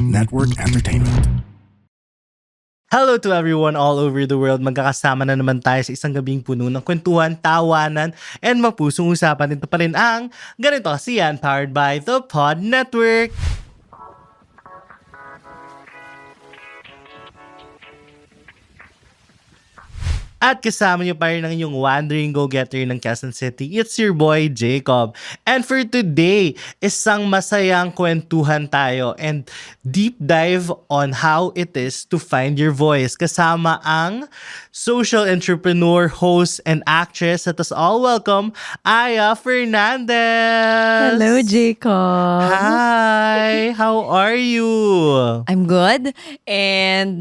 Network Entertainment. Hello to everyone all over the world. Magkakasama na naman tayo sa isang gabing puno ng kwentuhan, tawanan, and mapusong usapan. Ito pa rin ang Ganito Kasi Yan, powered by the Pod Network. At kasama niyo pa rin ang inyong wandering go-getter ng Quezon City. It's your boy, Jacob. And for today, isang masayang kwentuhan tayo and deep dive on how it is to find your voice. Kasama ang social entrepreneur, host, and actress. Let us all welcome Aya Fernandez. Hello, Jacob. Hi! How are you? I'm good. And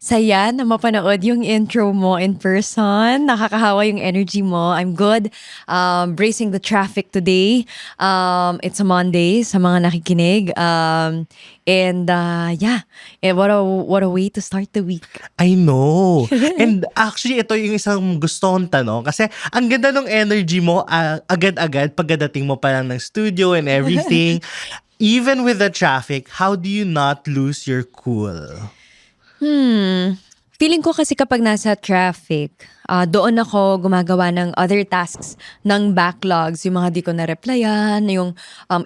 saya na mapanood yung intro mo in person. Nakakahawa yung energy mo. I'm good. Bracing the traffic today. It's a Monday sa mga nakikinig. And what a way to start the week. I know. And actually, ito yung isang gusto kong tanong. Kasi ang ganda ng energy mo agad-agad pagdating mo pa lang ng studio and everything. Even with the traffic, how do you not lose your cool? Feeling ko kasi kapag nasa traffic, doon ako gumagawa ng other tasks ng backlogs, yung mga di ko na-replyan, yung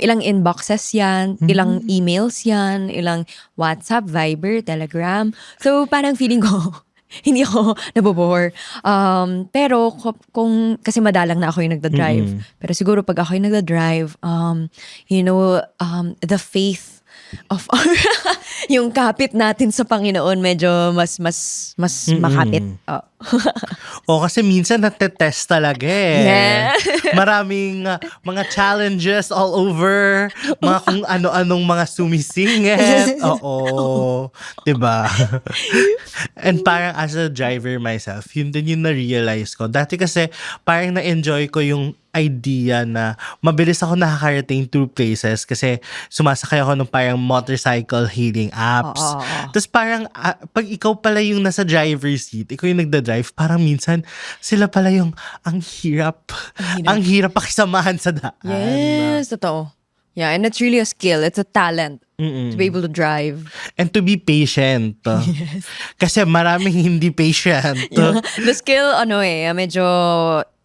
ilang inboxes yan, ilang emails yan, ilang WhatsApp, Viber, Telegram. So parang feeling ko, hindi ako nabobore. Pero kasi madalang na ako yung nagda-drive. Pero siguro pag ako yung nagda-drive, the faith of yung kapit natin sa Panginoon medyo mas makapit. Kasi minsan natetest talaga eh. Yeah. Maraming mga challenges all over, mga kung ano-anong mga sumisingit. Oo. Diba? And parang as a driver myself, yun din yung na-realize ko. Dati kasi parang na-enjoy ko yung idea na mabilis ako nakakarating through places kasi sumasakay ako ng parang motorcycle hailing apps. Tapos parang pag ikaw pala yung nasa driver's seat, ikaw yung nagda-drive, parang minsan sila pala yung ang hirap pakisamahan sa daan. Yes, totoo. Yeah, and it's really a skill. It's a talent to be able to drive. And to be patient. Yes. Kasi maraming hindi patient. Yeah. The skill, medyo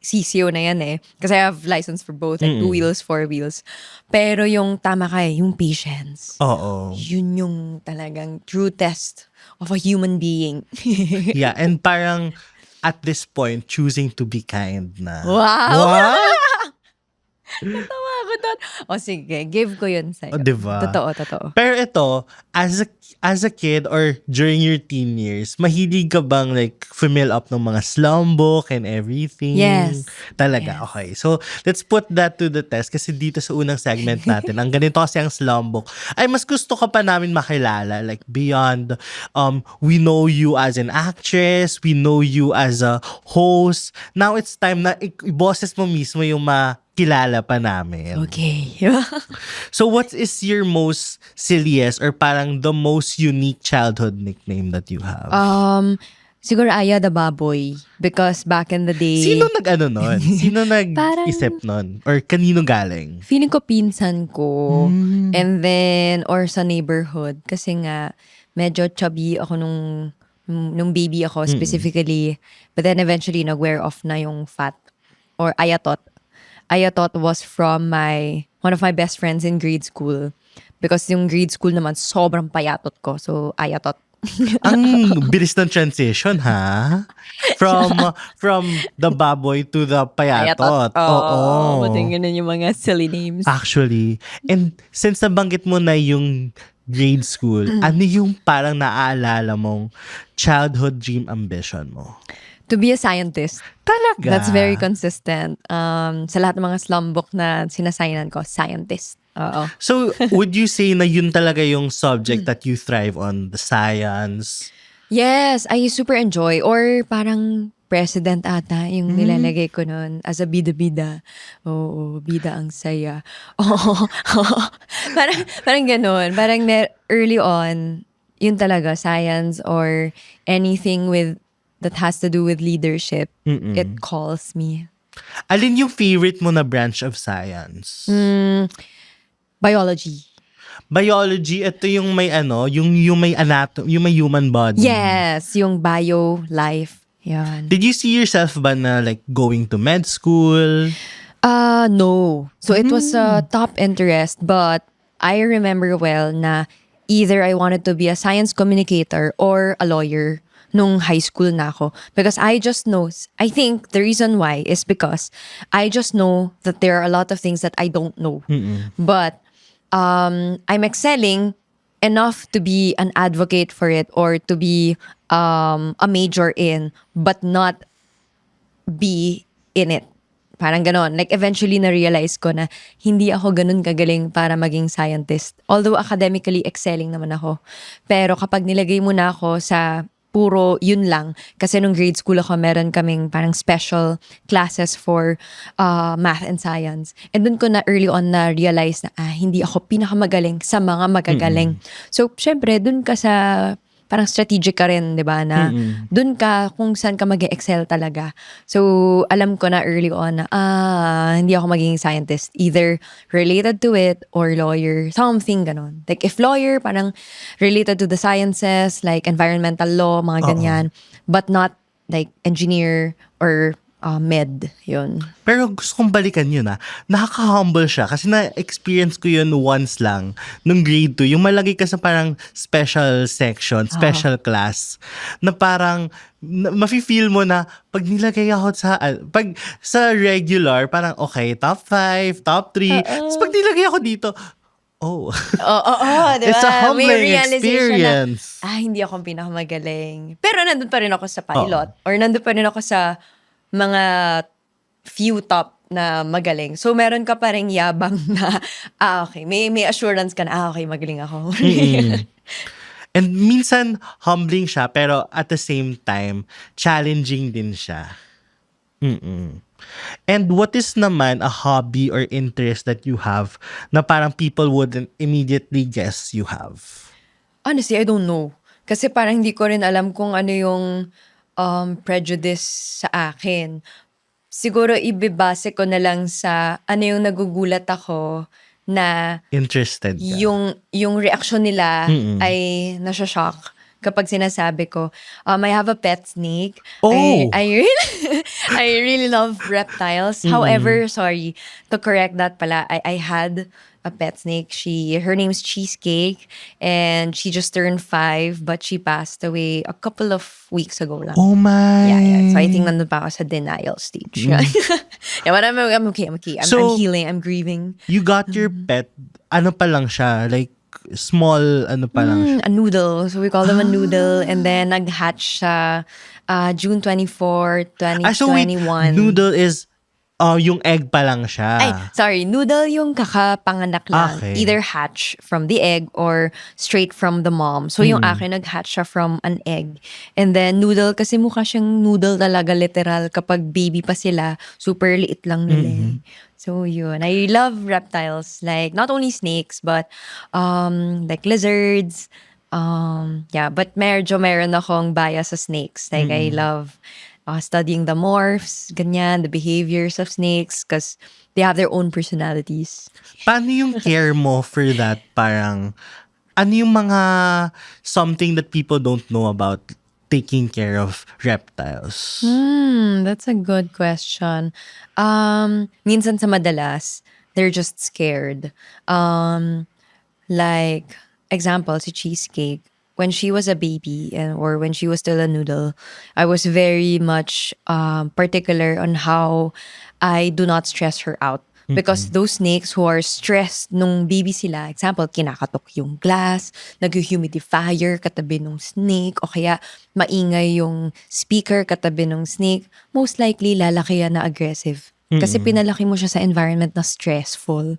CCO na yan eh. Kasi I have license for both, like 2 wheels, 4 wheels. Pero yung tama ka yung patience. Oo. Yun yung talagang true test of a human being. Yeah, and parang at this point, choosing to be kind na. Wow! Natawa ako doon. O sige, give ko yun sa'yo. Diba? Totoo. Pero ito, as a kid or during your teen years, mahilig ka bang like fill up ng mga slum book and everything? Yes. Talaga? Yes. Okay. So, let's put that to the test kasi dito sa unang segment natin, ang ganito kasi ang slum book, ay mas gusto ka pa namin makilala. Like beyond, we know you as an actress, we know you as a host. Now it's time na i-bosses mo mismo yung kilala pa namin. Okay. So what is your most silliest or parang the most unique childhood nickname that you have? Siguro Aya the Baboy. Because back in the day, Sino nag-ano nun? Sino nag-isip nun? Or kanino galing? feeling ko pinsan ko. And then, or sa neighborhood. Kasi nga, medyo chubby ako nung baby ako specifically. But then eventually, nag-wear off na yung fat. Or Ayatot. Ayatot was from one of my best friends in grade school. Because yung grade school naman, sobrang payatot ko. So, Ayatot. Ang bilis ng transition, ha? From the baboy to the payatot. Oo. Buti ganun yung mga silly names. Actually. And since nabanggit mo na yung grade school, ano yung parang naaalala mong childhood dream ambition mo? To be a scientist. Talaga? That's very consistent. Sa lahat ng mga slum book na sinasaynan ko, scientist. Oo. So, would you say na yun talaga yung subject that you thrive on, the science? Yes, I super enjoy. Or parang president ata yung nilalagay ko nun as a bida-bida. Oo, bida ang saya. Oo. parang ganun. Parang early on, yun talaga, science or anything that has to do with leadership, it calls me. Alin yung favorite mo na branch of science? Biology. Biology, ito yung may ano, yung may yung may human body. Yes, yung bio life. Yan. Did you see yourself ba na like going to med school? No. So it was a top interest, but I remember well na either I wanted to be a science communicator or a lawyer nung high school na ako. Because I just know, I think the reason why is because I just know that there are a lot of things that I don't know. But I'm excelling enough to be an advocate for it or to be a major in, but not be in it. Parang ganon. Like, eventually na-realize ko na hindi ako ganun kagaling para maging scientist. Although academically excelling naman ako. Pero kapag nilagay mo na ako sa puro yun lang, kasi nung grade school ako, meron kaming parang special classes for math and science. And dun ko na early on na-realize na hindi ako pinakamagaling sa mga magagaling. So, syempre, dun ka sa parang strategic ka rin, di ba, na dun ka kung saan ka mag-excel talaga. So, alam ko na early on na, hindi ako magiging scientist. Either related to it or lawyer. Something ganon. Like, if lawyer, parang related to the sciences, like environmental law, mga ganyan. But not like engineer or med. Yun. Pero gusto kong balikan yun Nakaka-humble siya kasi na-experience ko yun once lang nung grade 2. Yung malagay ka sa parang special section, special class na parang mafe-feel mo na pag nilagay ako pag sa regular, parang okay, top 5, top 3. Tapos pag nilagay ako dito, Oo, diba? It's a humbling May realization experience. Na, hindi ako pinakamagaling. Pero nandun pa rin ako sa pilot. Or nandun pa rin ako sa mga few top na magaling. So, meron ka pa rin yabang na, okay, may assurance ka na, okay, magaling ako. And minsan, humbling siya, pero at the same time, challenging din siya. And what is naman a hobby or interest that you have na parang people wouldn't immediately guess you have? Honestly, I don't know. Kasi parang hindi ko rin alam kung ano yung prejudice sa akin. Siguro ibibase ko na lang sa ano yung nagugulat ako na Interested ka? yung reaksyon nila ay nasya-shock kapag sinasabi ko, I have a pet snake. Oh! I really love reptiles. However, sorry, to correct that pala, I had a pet snake. Her name's Cheesecake, and she just turned 5, but she passed away a couple of weeks ago lang. Oh my! Yeah. So I think nandun pa ako sa denial stage. Yeah, but I'm okay. I'm So, healing. I'm grieving. You got your pet, ano pa lang siya, like small, ano pa lang siya? A noodle. So we call them a noodle. And then nag-hatch siya June 24, 2021. So wait, noodle is yung egg pa lang siya. Ay, sorry. Noodle yung kakapanganak lang. Okay. Either hatch from the egg or straight from the mom. So yung akin, nag-hatch siya from an egg. And then noodle, kasi mukha siyang noodle talaga, literal. Kapag baby pa sila, super liit lang nila. So yun. I love reptiles. Like, not only snakes, but like lizards. But meron akong bias sa snakes. Like, I love studying the morphs, ganyan, the behaviors of snakes, because they have their own personalities. Paano yung care mo for that? Parang, ano yung mga something that people don't know about taking care of reptiles? That's a good question. Minsan sa madalas, they're just scared. Like, example, si Cheesecake, when she was a baby or when she was still a noodle, I was very much particular on how I do not stress her out. Because those snakes who are stressed nung baby sila, example, kinakatok yung glass, nag-humidifier katabi nung snake, o kaya maingay yung speaker katabi nung snake, most likely lalaki yan na aggressive. Kasi pinalaki mo siya sa environment na stressful.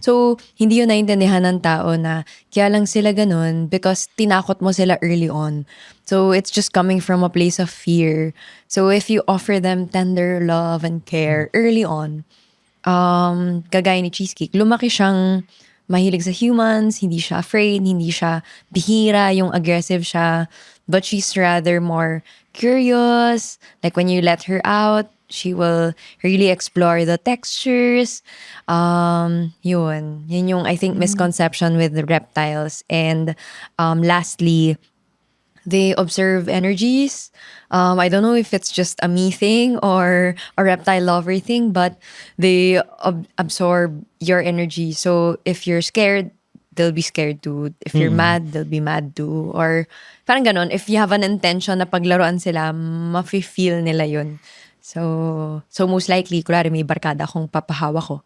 So, hindi yun naintindihan ng tao na kaya lang sila ganun because tinakot mo sila early on. So, it's just coming from a place of fear. So, if you offer them tender love and care early on, kagaya ni Cheesecake, lumaki siyang mahilig sa humans, hindi siya afraid, hindi siya bihira, yung aggressive siya. But she's rather more curious. Like when you let her out, she will really explore the textures. Yun yung I think misconception with the reptiles. And lastly, they observe energies. I don't know if it's just a me thing or a reptile lover thing, but they absorb your energy. So if you're scared, they'll be scared too. If you're mad, they'll be mad too. Or parang ganon, if you have an intention na paglaruan sila, mafe-feel nila yun. So most likely, kunwari may barkada akong papahawa ko.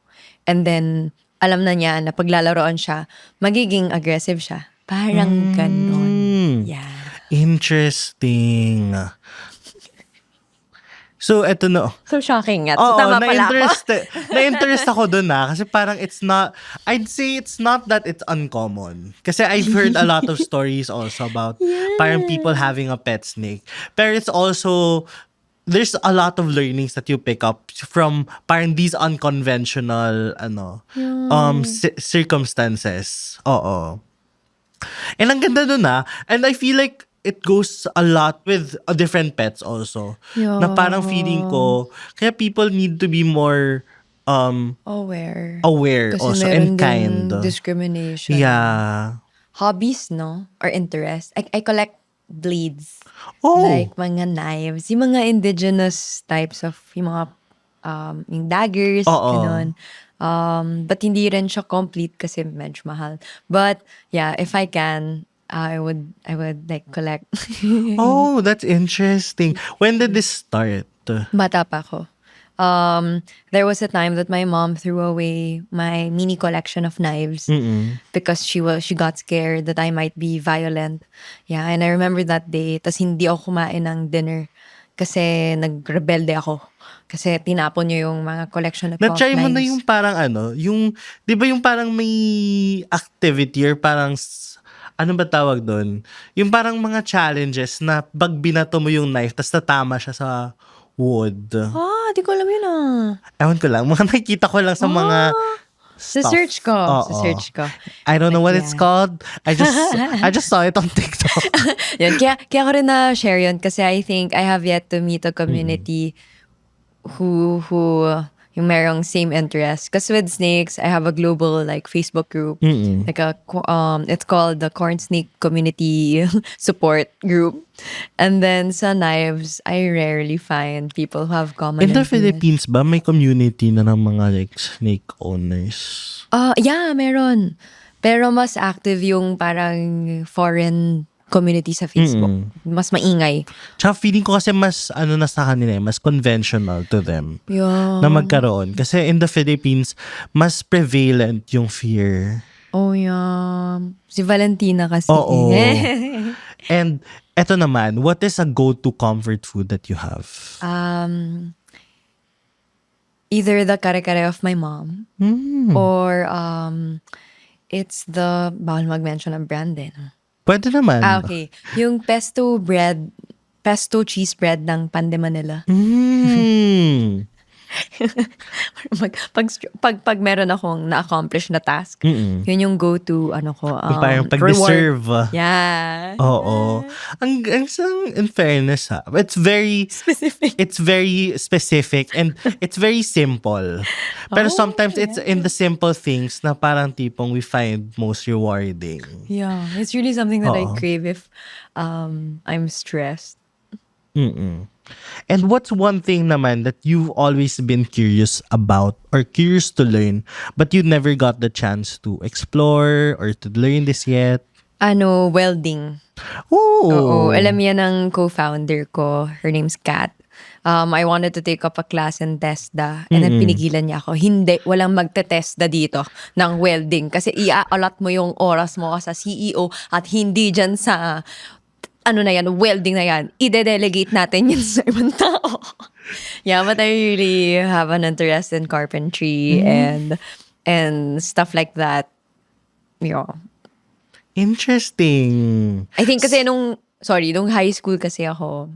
And then, alam na niya na paglalaroan siya, magiging aggressive siya. Parang ganon. Yeah. Interesting. So, eto na. So shocking nga. Oo, So, tama pala ako. na-interest ako dun kasi parang it's not, I'd say it's not that it's uncommon. Kasi I've heard a lot of stories also about parang people having a pet snake. Pero it's also, there's a lot of learnings that you pick up from parang these unconventional circumstances. Oo. And ang ganda dun and I feel like it goes a lot with different pets also. Yeah. Na parang feeling ko, kaya people need to be more Aware. aware Kasi also and meron kind. ding discrimination. Yeah. Hobbies, no? Or interest. I collect blades. Oh. Like mga knives. Yung mga indigenous types of yung mga yung daggers. Oo. Ganun. But hindi rin siya complete kasi medyo mahal. But yeah, if I can, I would like collect. Oh, that's interesting. When did this start? Bata pa ako. There was a time that my mom threw away my mini collection of knives because she got scared that I might be violent. Yeah, and I remember that day. Tas hindi ako kumain ng dinner kasi nagrebelde ako. Kasi tinapon niyo yung mga collection of Na-try mo na knives. yung parang yung, di ba yung parang may activity or parang, ano ba tawag doon? Yung parang mga challenges na pag binato mo yung knife, tas tatama siya sa wood. Di ko alam yun Ewan ko lang. Mga nakikita ko lang sa mga stuff. Sa-search ko. Oo. Sa-search ko. I don't know what Yeah. it's called. I just saw it on TikTok. Yun, kaya ko rin na-share yun kasi I think I have yet to meet a community who yung merong same interest. Kasi with snakes, I have a global like Facebook group. Like it's called the Corn Snake Community Support Group. And then sa knives, I rarely find people who have common In the interest. Philippines ba, may community na ng mga like snake owners? Yeah, meron. Pero mas active yung parang foreign community sa Facebook. Mas maingay. Tsaka feeling ko kasi mas na sa kanila, mas conventional to them Yeah. na magkaroon. Kasi in the Philippines, mas prevalent yung fear. Oh, yeah. Si Valentina kasi. Oo. And eto naman, what is a go-to comfort food that you have? Either the kare-kare of my mom or it's the, bawal mag-mention ng brand din. Pwede naman. Okay. Yung pesto cheese bread ng Pande Manila. Pag meron akong na-accomplish na task, yun yung go-to ko. Parang reward. pag-deserve. Yeah. Oo. Ang in fairness it's very Specific. It's very specific and it's very simple. Pero sometimes it's in the simple things na parang tipong we find most rewarding. Yeah. It's really something that I Oo. crave if I'm stressed. And what's one thing naman that you've always been curious about or curious to learn but you never got the chance to explore or to learn this yet? Welding. Oo. Alam yan ng co-founder ko. Her name's Kat. I wanted to take up a class in TESDA and then pinigilan niya ako. Hindi, walang magte-TESDA dito ng welding kasi i-allot mo yung oras mo sa CEO at hindi dyan sa welding na yan. I-delegate natin yun sa ibang tao. Yeah, but I really have an interest in carpentry and stuff like that. Yeah. Interesting. I think kasi nung high school kasi ako.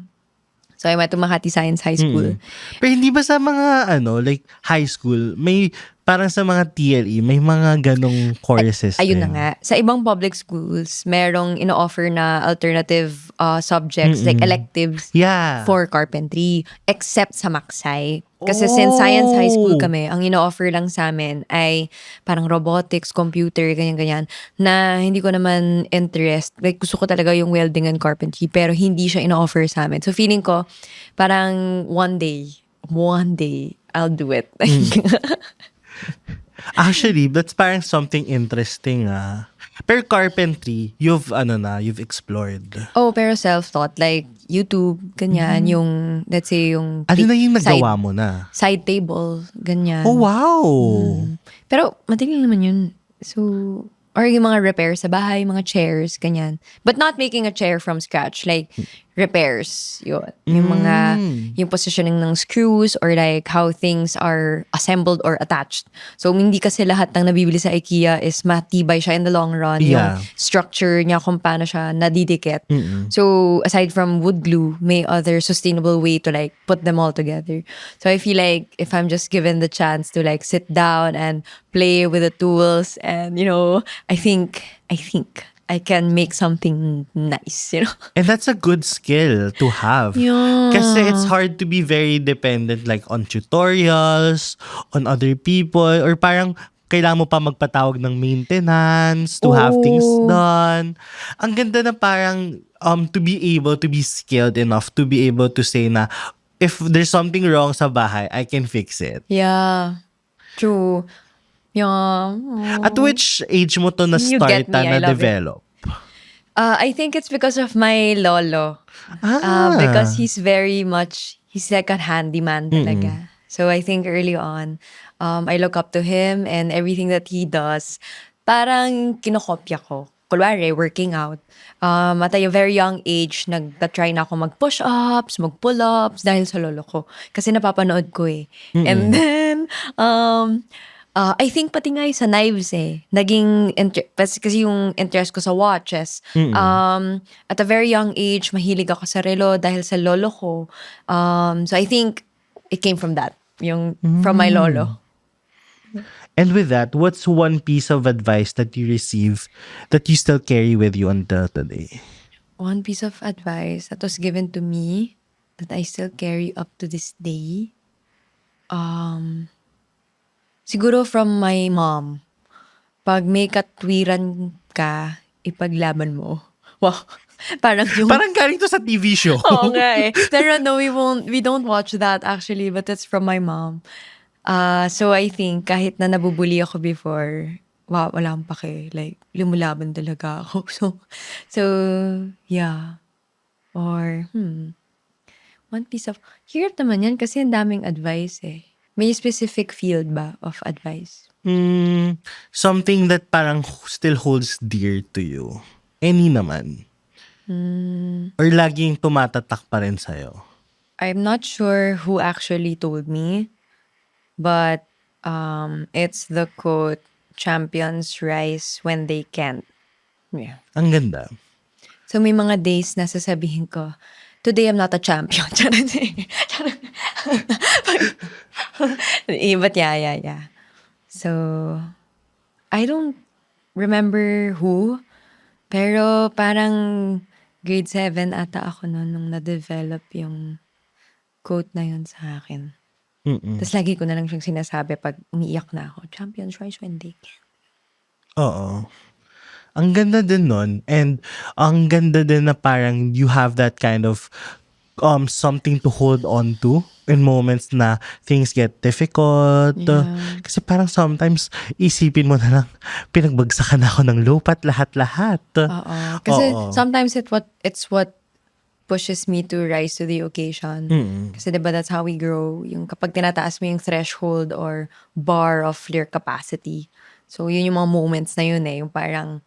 So I went to Makati Science High School. Pero hindi ba sa mga like high school may parang sa mga TLE, may mga ganong courses Ayun na din. nga. Sa ibang public schools, merong ino-offer na alternative subjects like electives Yeah. for carpentry, except sa Maksay. Kasi since science high school Oh. kami, ang ino-offer lang sa amin ay parang robotics, computer, ganyan-ganyan, na hindi ko naman interest. Like, gusto ko talaga yung welding and carpentry, pero hindi siya ino-offer sa amin. So, feeling ko, parang one day, I'll do it. Actually, that's parang something interesting Pero carpentry, you've explored. Oh, pero self-taught. Like, YouTube, ganyan. Yung, let's say, yung Ano na yung side, nagawa mo na? side table, ganyan. Oh, wow! Pero, madali naman yun. So, or yung mga repairs sa bahay, mga chairs, ganyan. But not making a chair from scratch. Like, repairs, yun. Yung mga, yung positioning ng screws or like how things are assembled or attached. So, hindi kasi lahat ng nabibili sa IKEA is matibay siya in the long run. Yeah. Yung structure niya kung paano siya nadidikit. So, aside from wood glue, may other sustainable way to like put them all together. So, I feel like if I'm just given the chance to like sit down and play with the tools and, I think I can make something nice, And that's a good skill to have. Yeah. Kasi it's hard to be very dependent like on tutorials, on other people, or parang kailangan mo pa magpatawag ng maintenance to have things done. Ang ganda na parang to be able to be skilled enough to be able to say na if there's something wrong sa bahay, I can fix it. Yeah. True. Yeah. At which age mo to You na-start get me, I na love it. develop? I think it's because of my lolo. Because he's like a handyman talaga. So I think early on, I look up to him and everything that he does, parang kinokopya ko. Kulwari, working out. At a very young age, nag-try na ako mag-push-ups, mag-pull-ups dahil sa lolo ko. Kasi napapanood ko eh. And then, I think pati nga sa knives naging kasi yung interest ko sa watches. At a very young age, mahilig ako sa relo dahil sa lolo ko. So I think it came from that, from my lolo. And with that, what's one piece of advice that you receive that you still carry with you until today? One piece of advice that was given to me that I still carry up to this day. Siguro from my mom. Pag may katwiran ka, ipaglaban mo. Wow. Parang yung... Parang galing to sa TV show. Oo nga eh. Pero no, we don't watch that actually, but it's from my mom. So I think kahit na nabubuli ako before, wow, wala akong pake. Like, lumulaban talaga ako. So yeah. Or, one piece of... Hirap naman yan kasi ang daming advice eh. May specific field ba of advice? Something that parang still holds dear to you. Any naman. Or laging tumatatak pa rin sa'yo. I'm not sure who actually told me, but it's the quote, champions rise when they can't. Yeah. Ang ganda. So may mga days na sasabihin ko, today I'm not a champion. But yeah. So, I don't remember who, pero parang grade 7 ata ako noon nung na-develop yung quote na yun sa akin. Tapos lagi ko na lang siyang sinasabi pag umiiyak na ako, champions rise when they can. Oo. Ang ganda din nun. And ang ganda din na parang you have that kind of something to hold on to in moments na things get difficult. Yeah. Kasi parang sometimes isipin mo na lang, pinagbagsakan ako ng lupat lahat-lahat. Oo. Kasi Oo. sometimes it's what pushes me to rise to the occasion. Kasi diba that's how we grow. Yung kapag tinataas mo yung threshold or bar of your capacity. So yun yung mga moments na yun yung parang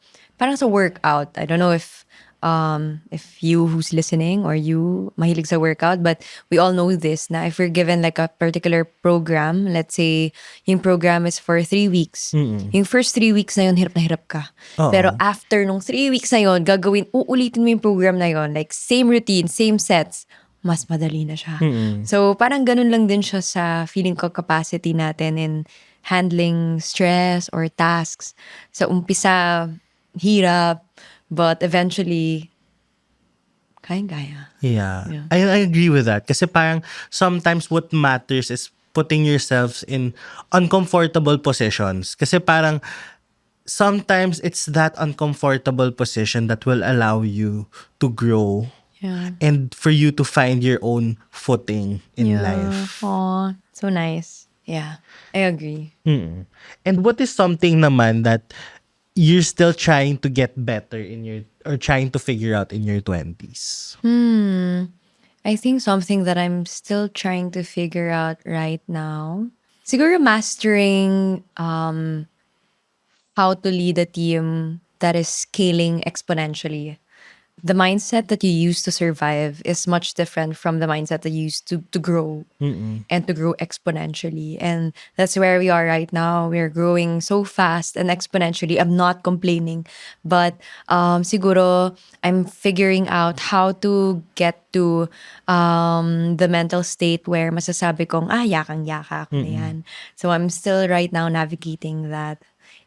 sa workout. I don't know if you who's listening or you mahilig sa workout, but we all know this na if we're given like a particular program, let's say yung program is for 3 weeks. Yung first 3 weeks na yun, hirap na hirap ka. Oo. Pero after nung 3 weeks na yun, uulitin mo yung program na yun, like same routine, same sets, mas madali na siya. So parang ganun lang din siya sa feeling ko capacity natin in handling stress or tasks. Sa umpisa, hirap, but eventually, kayang-kaya. Yeah. Yeah. I agree with that. Kasi parang sometimes what matters is putting yourselves in uncomfortable positions. Kasi parang sometimes it's that uncomfortable position that will allow you to grow Yeah. and for you to find your own footing in life. Aw, so nice. Yeah, I agree. Mm. And what is something naman that you're still trying to get better in your or trying to figure out in your 20s? I think something that I'm still trying to figure out right now, siguro mastering how to lead a team that is scaling exponentially. The mindset that you use to survive is much different from the mindset that you use to grow and to grow exponentially. And that's where we are right now. We're growing so fast and exponentially. I'm not complaining, but siguro I'm figuring out how to get to the mental state where masasabi kong, yakang-yaka ako na yan. So I'm still right now navigating that.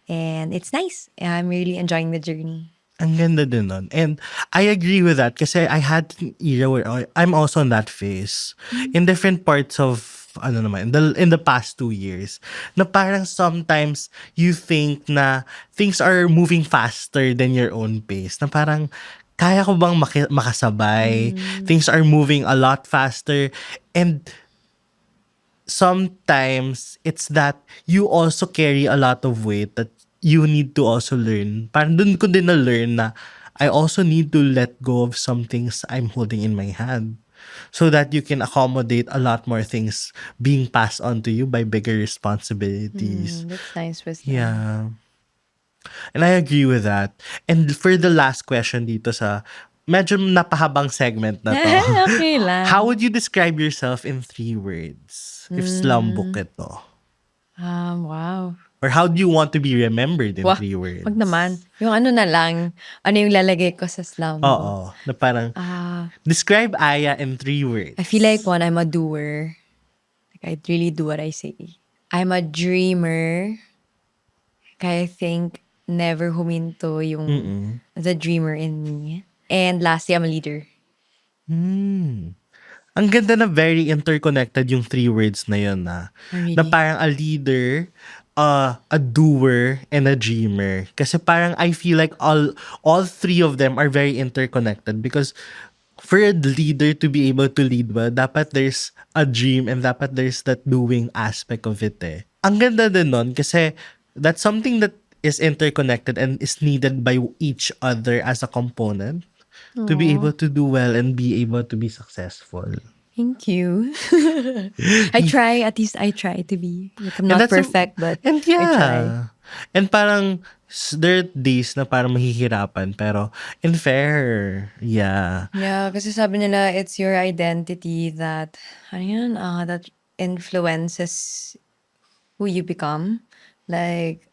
And it's nice. I'm really enjoying the journey. Ang ganda din nun. And I agree with that kasi I had an era where I'm also in that phase. In different parts of, in the past 2 years. Na parang sometimes you think na things are moving faster than your own pace. Na parang, kaya ko bang makasabay? Things are moving a lot faster. And sometimes it's that you also carry a lot of weight that you need to also learn. Parang dun ko din na-learn na I also need to let go of some things I'm holding in my hand so that you can accommodate a lot more things being passed on to you by bigger responsibilities. That's nice wisdom. Yeah. And I agree with that. And for the last question dito sa medyo napahabang segment na to. Okay lang. How would you describe yourself in 3 words? If slumbook ito. Wow. Or how do you want to be remembered in Wah, 3 words? wag naman. Yung ano na lang, ano yung lalagay ko sa slam. Oo. Na parang, describe Aya in 3 words. I feel like I'm a doer. Like I really do what I say. I'm a dreamer. Kaya I think never huminto yung the dreamer in me. And lastly, I'm a leader. Ang ganda na very interconnected yung 3 words na yun na. Really? Na parang a leader, a doer, and a dreamer. Kasi parang I feel like all 3 of them are very interconnected because for a leader to be able to lead well, dapat there's a dream and dapat there's that doing aspect of it eh. Ang ganda din nun kasi that's something that is interconnected and is needed by each other as a component to be able to do well and be able to be successful. Thank you. At least I try to be. Like, I'm not perfect, but and I try. And parang there are days na parang mahihirapan pero in fair, yeah. Yeah, kasi sabi nila it's your identity that that influences who you become. Like,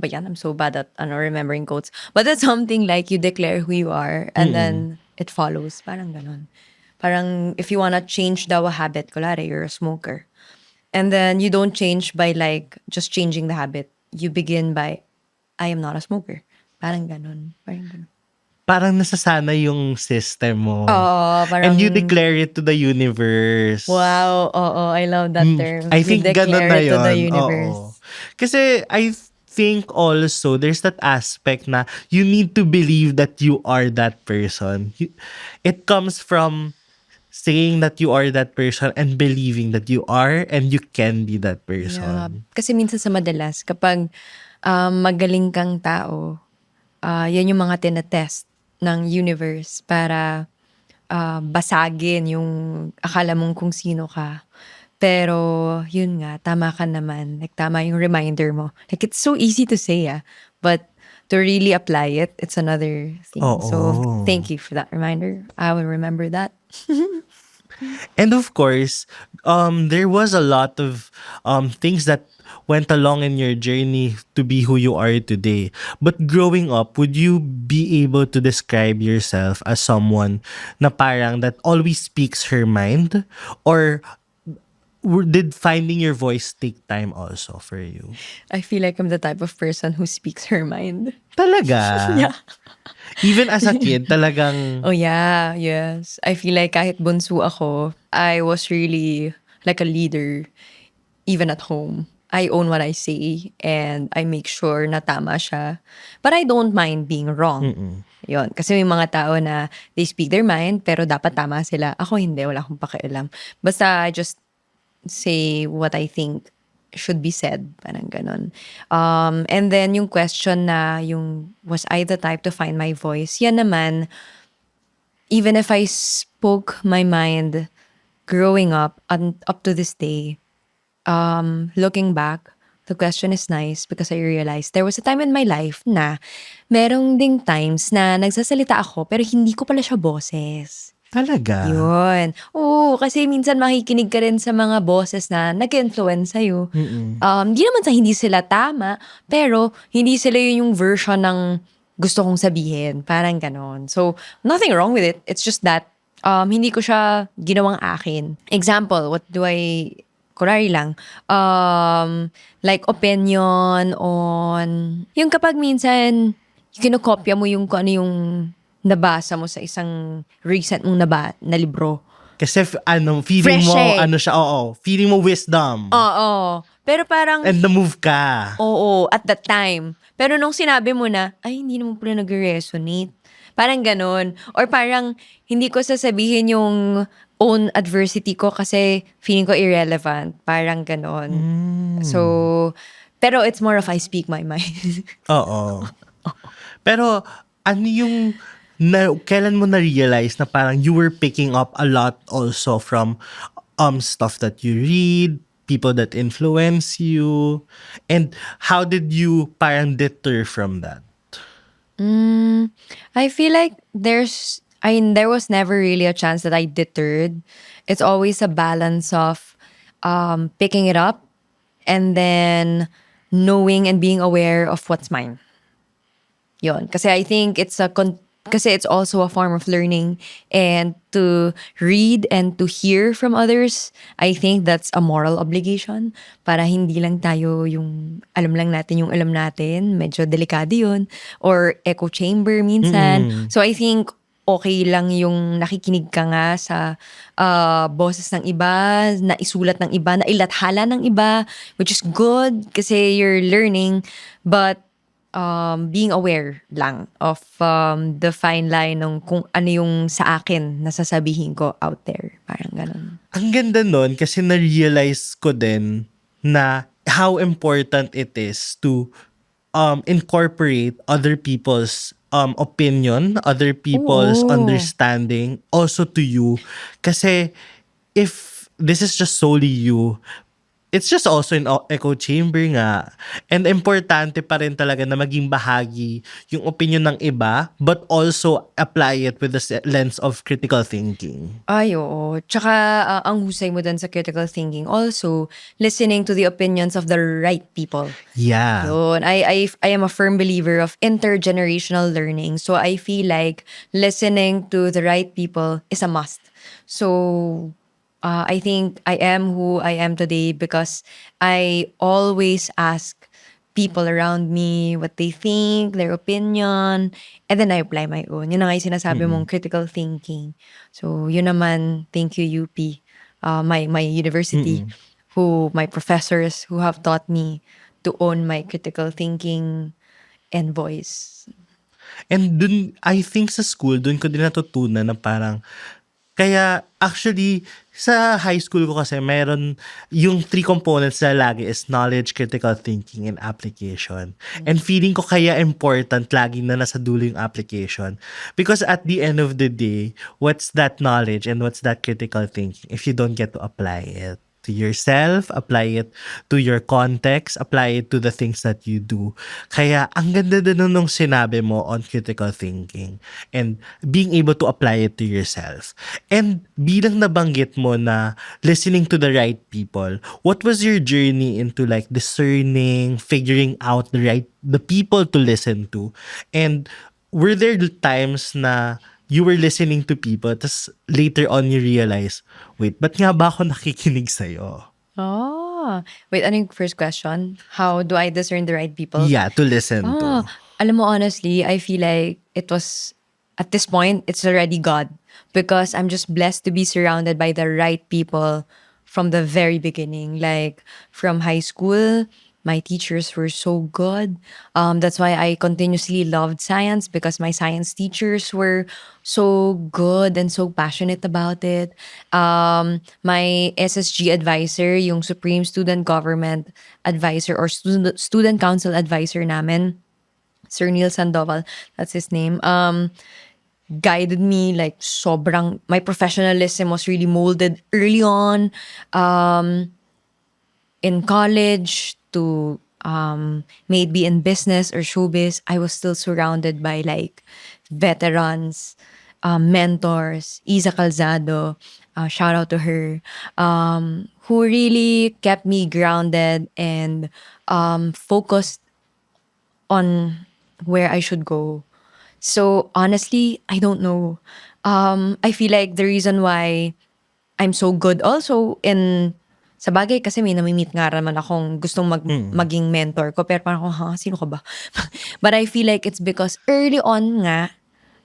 but yan, I'm so bad at remembering quotes. But that's something like you declare who you are and then it follows. Parang ganon. Parang if you wanna change daw a habit, kulare, you're a smoker. And then you don't change by like just changing the habit. You begin by, I am not a smoker. Parang ganon. Parang ganon. Parang nasasana yung system mo. Oo, parang... And you declare it to the universe. Wow, I love that term. I think you ganun declare na it yun. to the universe. Oo. Kasi I think also there's that aspect na you need to believe that you are that person. It comes from saying that you are that person and believing that you are and you can be that person. Yeah. Kasi minsan sa madalas, kapag magaling kang tao, yan yung mga tinatest ng universe para basagin yung akala mong kung sino ka. Pero, yun nga, tama ka naman. Like, tama yung reminder mo. Like, it's so easy to say, but to really apply it, it's another thing. So, thank you for that reminder. I will remember that. And of course, there was a lot of things that went along in your journey to be who you are today. But growing up, would you be able to describe yourself as someone na parang that always speaks her mind? Or did finding your voice take time also for you? I feel like I'm the type of person who speaks her mind. Talaga? Yeah. Even as a kid, talagang... Oh yeah, yes. I feel like kahit bunso ako, I was really like a leader even at home. I own what I say and I make sure na tama siya. But I don't mind being wrong. Yun. Kasi may mga tao na they speak their mind pero dapat tama sila. Ako hindi, wala akong pakialam. Basta I just say what I think should be said. Parang ganon. And then yung question na yung was I the type to find my voice? Yan naman, even if I spoke my mind growing up and up to this day, looking back, the question is nice because I realized there was a time in my life na merong ding times na nagsasalita ako pero hindi ko pala siya boses. Talaga? Yun. Oo, kasi minsan makikinig ka rin sa mga boses na nag-influence sa'yo. Di naman sa hindi sila tama, pero hindi sila yun yung version ng gusto kong sabihin. Parang ganon. So, nothing wrong with it. It's just that hindi ko siya ginawang akin. Example, what do I... Kurari lang, like opinion on... Yung kapag minsan, kinokopya mo yung kung ano yung nabasa mo sa isang recent mong na libro. Kasi feeling Fresh mo, eh. feeling mo wisdom. Oo. Pero parang... And na-move ka. Oo, at that time. Pero nung sinabi mo na, ay, hindi naman pala nag-resonate. Parang ganon. Or parang, hindi ko sasabihin yung own adversity ko kasi feeling ko irrelevant. Parang ganon. So, pero it's more of I speak my mind. Oo. Pero, ano yung... kailan mo na-realize na parang you were picking up a lot also from stuff that you read, people that influence you, and how did you parang deter from that? I feel like there was never really a chance that I deterred. It's always a balance of picking it up and then knowing and being aware of what's mine. Yon. Kasi I think kasi it's also a form of learning, and to read and to hear from others, I think that's a moral obligation para hindi lang tayo yung alam lang natin yung alam natin. Medyo delikado yun. Or echo chamber minsan. So I think okay lang yung nakikinig ka nga sa boses ng iba, na isulat ng iba, na ilathala ng iba, which is good kasi you're learning. But being aware lang of the fine line ng kung ano yung sa akin nasasabihin ko out there. Parang ganun. Ang ganda nun kasi na-realize ko din na how important it is to incorporate other people's opinion, other people's understanding also to you. Kasi if this is just solely you, it's just also in echo chamber nga. And importante pa rin talaga na maging bahagi yung opinion ng iba, but also apply it with the lens of critical thinking. Ay, oo. Tsaka ang husay mo dun sa critical thinking. Also, listening to the opinions of the right people. Yeah. Yun. I am a firm believer of intergenerational learning. So I feel like listening to the right people is a must. So I think I am who I am today because I always ask people around me what they think, their opinion, and then I apply my own. Yun na nga yung sinasabi mong critical thinking. So yun naman, thank you UP, my university, my professors who have taught me to own my critical thinking and voice. And dun, I think sa school, dun ko din natutunan na parang, kaya actually, sa high school ko kasi meron yung 3 components na lagi is knowledge, critical thinking, and application. And feeling ko kaya important lagi na nasa dulo yung application. Because at the end of the day, what's that knowledge and what's that critical thinking if you don't get to apply it to yourself, apply it to your context, apply it to the things that you do. Kaya ang ganda din nung sinabi mo on critical thinking and being able to apply it to yourself. And bilang nabanggit mo na listening to the right people, what was your journey into like discerning, figuring out the people to listen to? And were there times na you were listening to people, tas later on you realize, wait, ba't nga ba ako nakikinig sa'yo? Oh. Wait, ano yung first question? How do I discern the right people? Yeah, to listen Oh, to. alam mo, honestly, I feel like it was, at this point, it's already God. Because I'm just blessed to be surrounded by the right people from the very beginning. Like, from high school, my teachers were so good. That's why I continuously loved science because my science teachers were so good and so passionate about it. My SSG advisor, yung Supreme Student Government Advisor or Student Council Advisor namin, Sir Neil Sandoval, that's his name, guided me like sobrang, my professionalism was really molded early on. In college to may it be in business or showbiz, I was still surrounded by like veterans, mentors, Isa Calzado, shout out to her, who really kept me grounded and focused on where I should go. So honestly, I don't know. I feel like the reason why I'm so good also in sa bagay kasi may nami-meet nga naman akong gustong maging mentor ko pero parang ako, sino ka ba? But I feel like it's because early on nga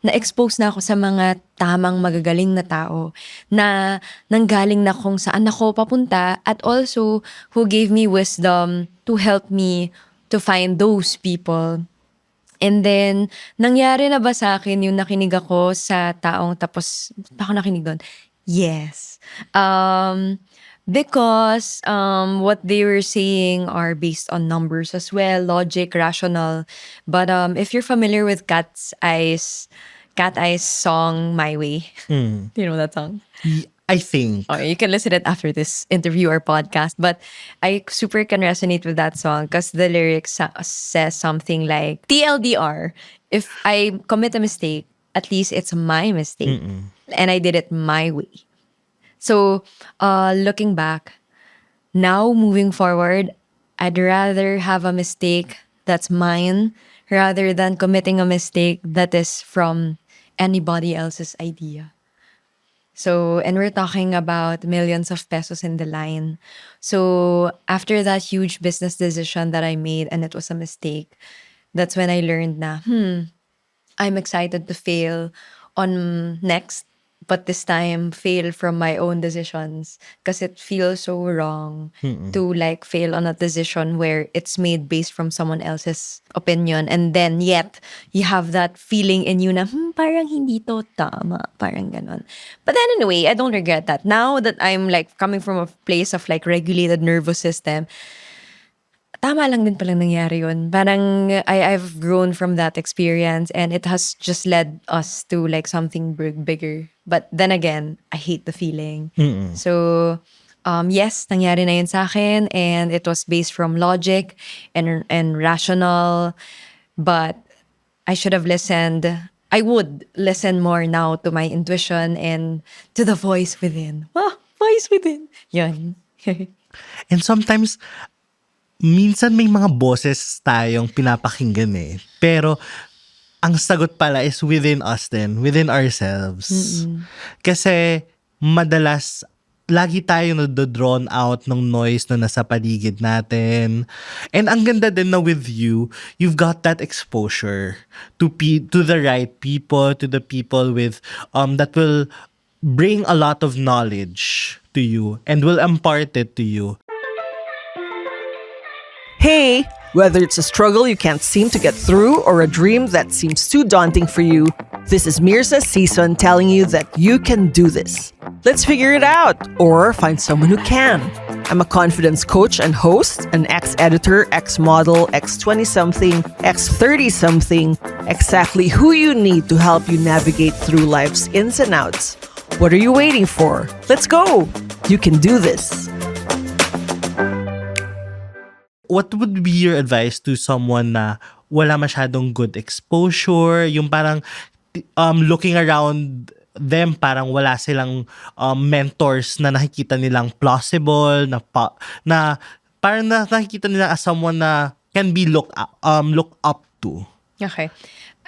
na-expose na ako sa mga tamang magagaling na tao na nanggaling na kung saan ako papunta at also who gave me wisdom to help me to find those people. And then, nangyari na ba sa akin yung nakinig ako sa taong tapos, ba ako nakinig doon? Yes. Because what they were saying are based on numbers as well, logic, rational. But if you're familiar with Cat Eyes song, My Way. Do you know that song? I think. Oh, you can listen it after this interview or podcast. But I super can resonate with that song because the lyrics says something like, TLDR, if I commit a mistake, at least it's my mistake. And I did it my way. So, looking back, now moving forward, I'd rather have a mistake that's mine rather than committing a mistake that is from anybody else's idea. So, and we're talking about millions of pesos in the line. So, after that huge business decision that I made and it was a mistake, that's when I learned na, I'm excited to fail on next, but this time fail from my own decisions because it feels so wrong to like fail on a decision where it's made based from someone else's opinion and then yet you have that feeling in you na parang hindi to tama, parang ganon. But then anyway, I don't regret that. Now that I'm like coming from a place of like regulated nervous system, tama lang din palang nangyari yun. Parang I've grown from that experience and it has just led us to like something bigger. But then again, I hate the feeling. So, yes, nangyari na yun sa akin and it was based from logic and rational. But I should have listened. I would listen more now to my intuition and to the voice within. Voice within. Yun. And sometimes, minsan may mga boses tayong pinapakinggan eh. Pero, ang sagot pala is within us din, within ourselves. Kasi, madalas, lagi tayo na-drawn out ng noise na nasa paligid natin. And ang ganda din na with you, you've got that exposure to the right people, to the people with, that will bring a lot of knowledge to you and will impart it to you. Hey, whether it's a struggle you can't seem to get through or a dream that seems too daunting for you, this is Mirza Season telling you that you can do this. Let's figure it out or find someone who can. I'm a confidence coach and host, an ex-editor, ex-model, ex-20-something, ex-30-something, exactly who you need to help you navigate through life's ins and outs. What are you waiting for? Let's go! You can do this. What would be your advice to someone na wala masyadong good exposure? Yung parang looking around them, parang wala silang mentors na nakikita nilang plausible, na parang nakikita nila as someone na can be look up to. Okay.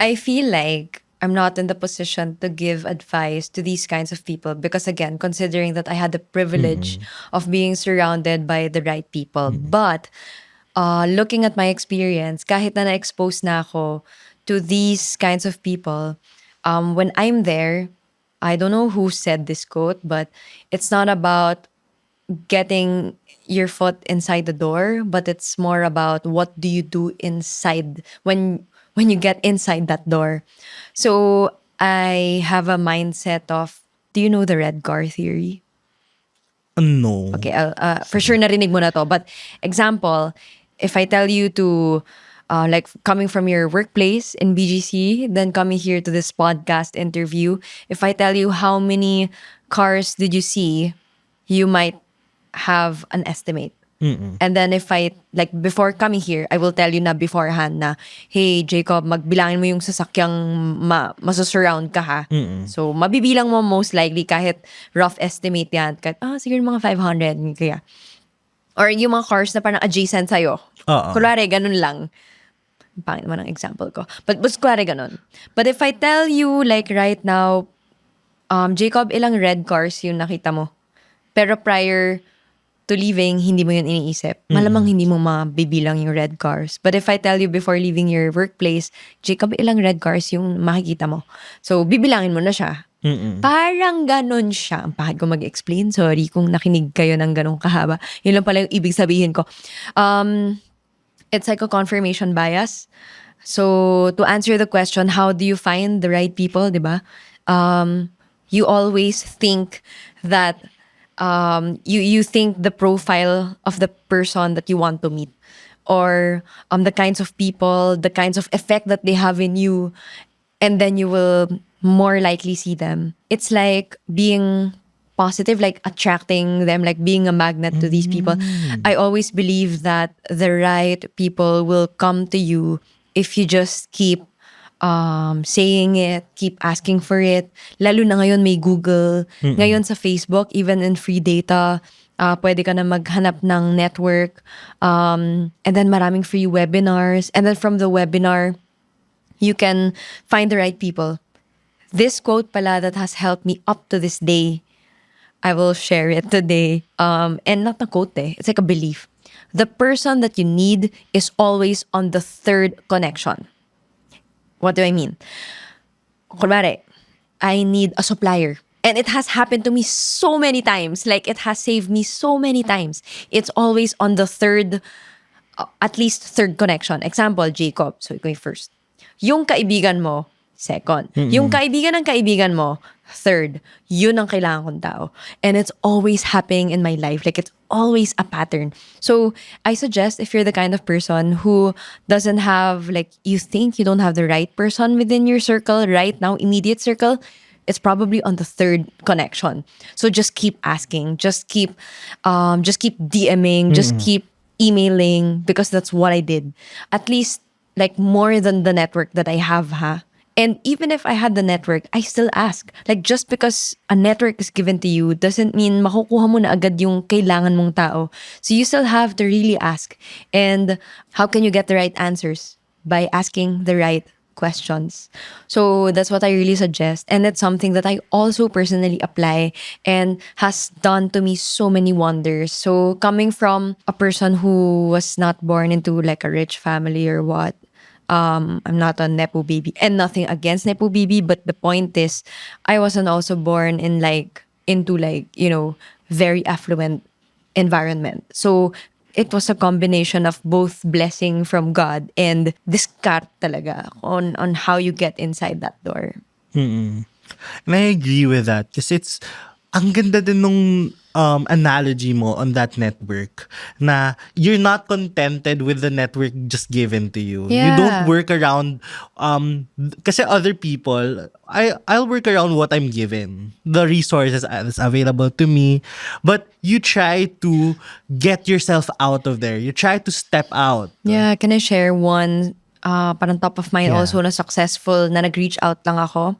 I feel like I'm not in the position to give advice to these kinds of people because again, considering that I had the privilege of being surrounded by the right people. But looking at my experience, kahit na na-expose na ako to these kinds of people, when I'm there, I don't know who said this quote, but it's not about getting your foot inside the door, but it's more about what do you do inside when you get inside that door. So I have a mindset of, do you know the red car theory? No. Okay, for sure narinig mo na to. But example, if I tell you to, like coming from your workplace in BGC, then coming here to this podcast interview, if I tell you how many cars did you see, you might have an estimate. And then if I, like before coming here, I will tell you na beforehand na, hey Jacob, magbilangin mo yung sasakyang masusurround ka ha. So mabibilang mo most likely kahit rough estimate yan. Kahit, siguro mga 500. Kaya. Or yung mga cars na parang adjacent sa'yo. Kunwari, ganun lang. Pangit naman ang example ko. But kunwari ganun. But if I tell you like right now, Jacob, ilang red cars yung nakita mo? Pero prior to leaving, hindi mo yun iniisip. Malamang hindi mo mabibilang yung red cars. But if I tell you before leaving your workplace, Jacob, ilang red cars yung makikita mo? So, bibilangin mo na siya. Parang ganon siya. Ang pahad ko mag-explain. Sorry kung nakinig kayo ng ganong kahaba. Yun lang pala yung ibig sabihin ko. It's like a confirmation bias. So, to answer the question, how do you find the right people, di ba? You always think that you think the profile of the person that you want to meet, or the kinds of people, the kinds of effect that they have in you, and then you will more likely see them. It's like being positive, like attracting them, like being a magnet to these people. I always believe that the right people will come to you if you just keep saying it, keep asking for it. Lalo na ngayon may Google. Ngayon sa Facebook, even in free data, pwede ka na maghanap ng network. And then maraming free webinars. And then from the webinar, you can find the right people. This quote pala that has helped me up to this day, I will share it today. And not a quote it's like a belief. The person that you need is always on the third connection. What do I mean? Kunwari, I need a supplier. And it has happened to me so many times. Like, it has saved me so many times. It's always on the third, at least third connection. Example, Jacob. So, ikaw yung first. Yung kaibigan mo, second. Yung kaibigan ng kaibigan mo, third. Yun ang kailangan kong tao. And it's always happening in my life. Like, it's always a pattern. So, I suggest if you're the kind of person who doesn't have, like, you think you don't have the right person within your circle right now, immediate circle, it's probably on the third connection. So, just keep asking. Just keep DMing. Just keep emailing, because that's what I did. At least, like, more than the network that I have, And even if I had the network, I still ask. Like, just because a network is given to you doesn't mean makukuha mo na agad yung kailangan mong tao. So you still have to really ask. And how can you get the right answers? By asking the right questions. So that's what I really suggest. And it's something that I also personally apply and has done to me so many wonders. So coming from a person who was not born into like a rich family or what, I'm not a Nepo baby, and nothing against Nepo baby, but the point is, I wasn't also born in into very affluent environment. So it was a combination of both blessing from God and discard talaga on how you get inside that door. And I agree with that, kasi it's ang ganda din nung analogy mo on that network, na you're not contented with the network just given to you. Yeah. You don't work around kasi other people, I'll work around what I'm given, the resources that's available to me, but you try to get yourself out of there. You try to step out. Yeah, can I share one parang top of mind Yeah. also na successful na nag-reach out lang ako.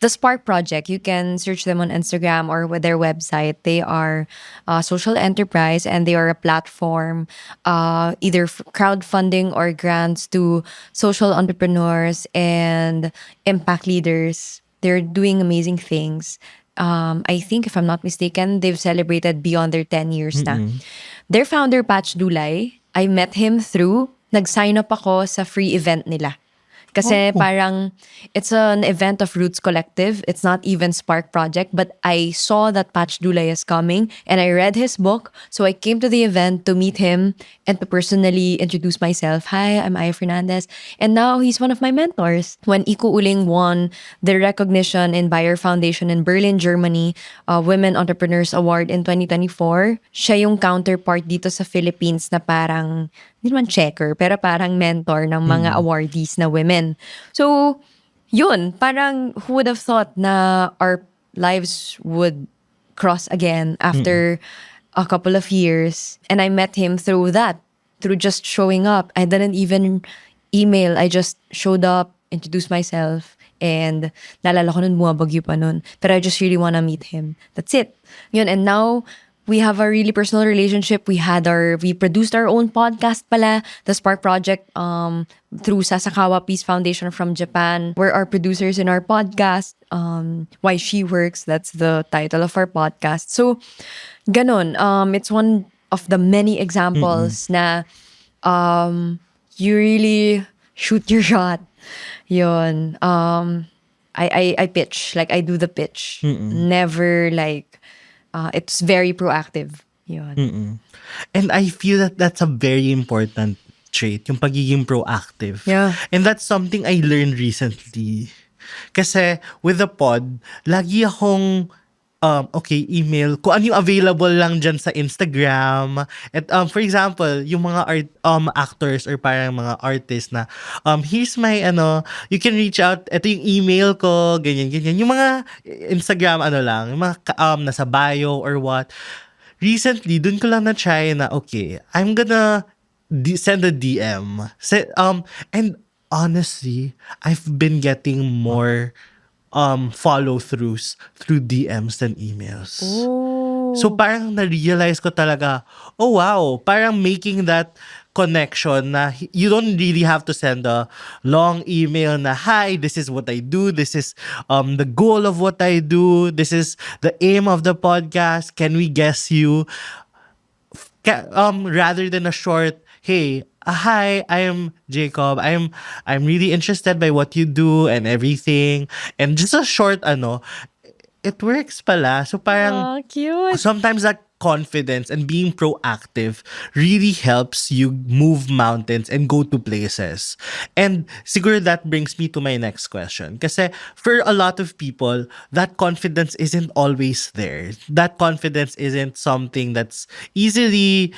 The Spark Project, you can search them on Instagram or with their website. They are a social enterprise and they are a platform, either crowdfunding or grants to social entrepreneurs and impact leaders. They're doing amazing things. I think if I'm not mistaken, they've celebrated beyond their 10 years na. Their founder, Patch Dulay, I met him through, nag-sign up ako sa free event nila. Kasi parang it's an event of Roots Collective. It's not even Spark Project, but I saw that Patch Dulay is coming and I read his book. So I came to the event to meet him and to personally introduce myself. Hi, I'm Aya Fernandez. And now he's one of my mentors. When Iko Uling won the recognition in Bayer Foundation in Berlin, Germany, Women Entrepreneurs Award in 2024, siya yung counterpart dito sa Philippines na parang hindi naman checker, pero parang mentor ng mga awardees na women. So, yun, parang who would have thought na our lives would cross again after a couple of years. And I met him through that, through just showing up. I didn't even email. I just showed up, introduced myself, and naalala ko nun, bumabagyo pa nun. Pero I just really wanna meet him. That's it. Yun, and now, we have a really personal relationship. We produced our own podcast pala, the Spark Project, through Sasakawa Peace Foundation from Japan. We're our producers in our podcast. Why She Works, that's the title of our podcast. So, ganon. It's one of the many examples na you really shoot your shot. Yun. I pitch. Like, I do the pitch. Never like, it's very proactive. Yun. And I feel that that's a very important trait, yung pagiging proactive. Yeah. And that's something I learned recently. Kasi with the pod, lagi akong email, kung ano yung available lang dyan sa Instagram. At for example, yung mga actors or parang mga artists na, here's my, you can reach out, ito yung email ko, ganyan. Yung mga Instagram, yung mga nasa bio or what. Recently, dun ko lang na-try na, okay, I'm gonna send a DM. And honestly, I've been getting more follow-throughs through DMs than emails. So parang na-realize ko talaga, oh wow, parang making that connection na you don't really have to send a long email na, hi, this is what I do, this is the goal of what I do, this is the aim of the podcast, can we guess you? Rather than a short, hey, hi, I'm Jacob. I'm really interested by what you do and everything. And just a short it works pala. So parang Cute. sometimes that confidence and being proactive really helps you move mountains and go to places. And siguro that brings me to my next question. Kasi for a lot of people, that confidence isn't always there. That confidence isn't something that's easily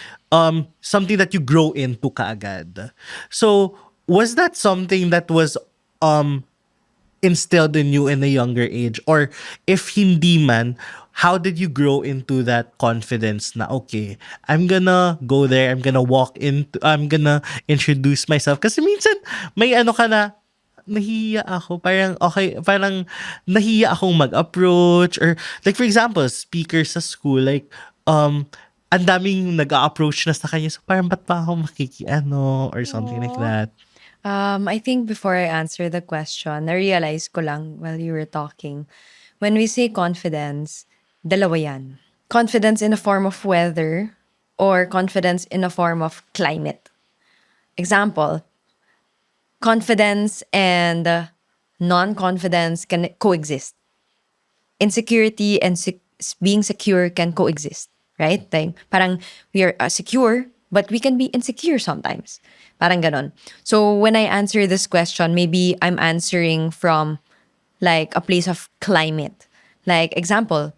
something that you grow into kaagad. So was that something that was instilled in you in a younger age? Or if hindi man, how did you grow into that confidence na, okay, I'm gonna go there, I'm gonna introduce myself? Kasi minsan, may ka na, nahiya ako, parang nahiya akong mag-approach, or like for example, speakers sa school, like, ang daming nag-a-approach na sa kanya, so parang ba't pa ako or something like that. I think before I answer the question, na-realize ko lang while you were talking, when we say confidence, dalawa yan. Confidence in a form of weather or confidence in a form of climate. Example, confidence and non-confidence can coexist. Insecurity and being secure can coexist, right? Like, parang we are secure, but we can be insecure sometimes. Parang ganon. So when I answer this question, maybe I'm answering from like a place of climate. Like example,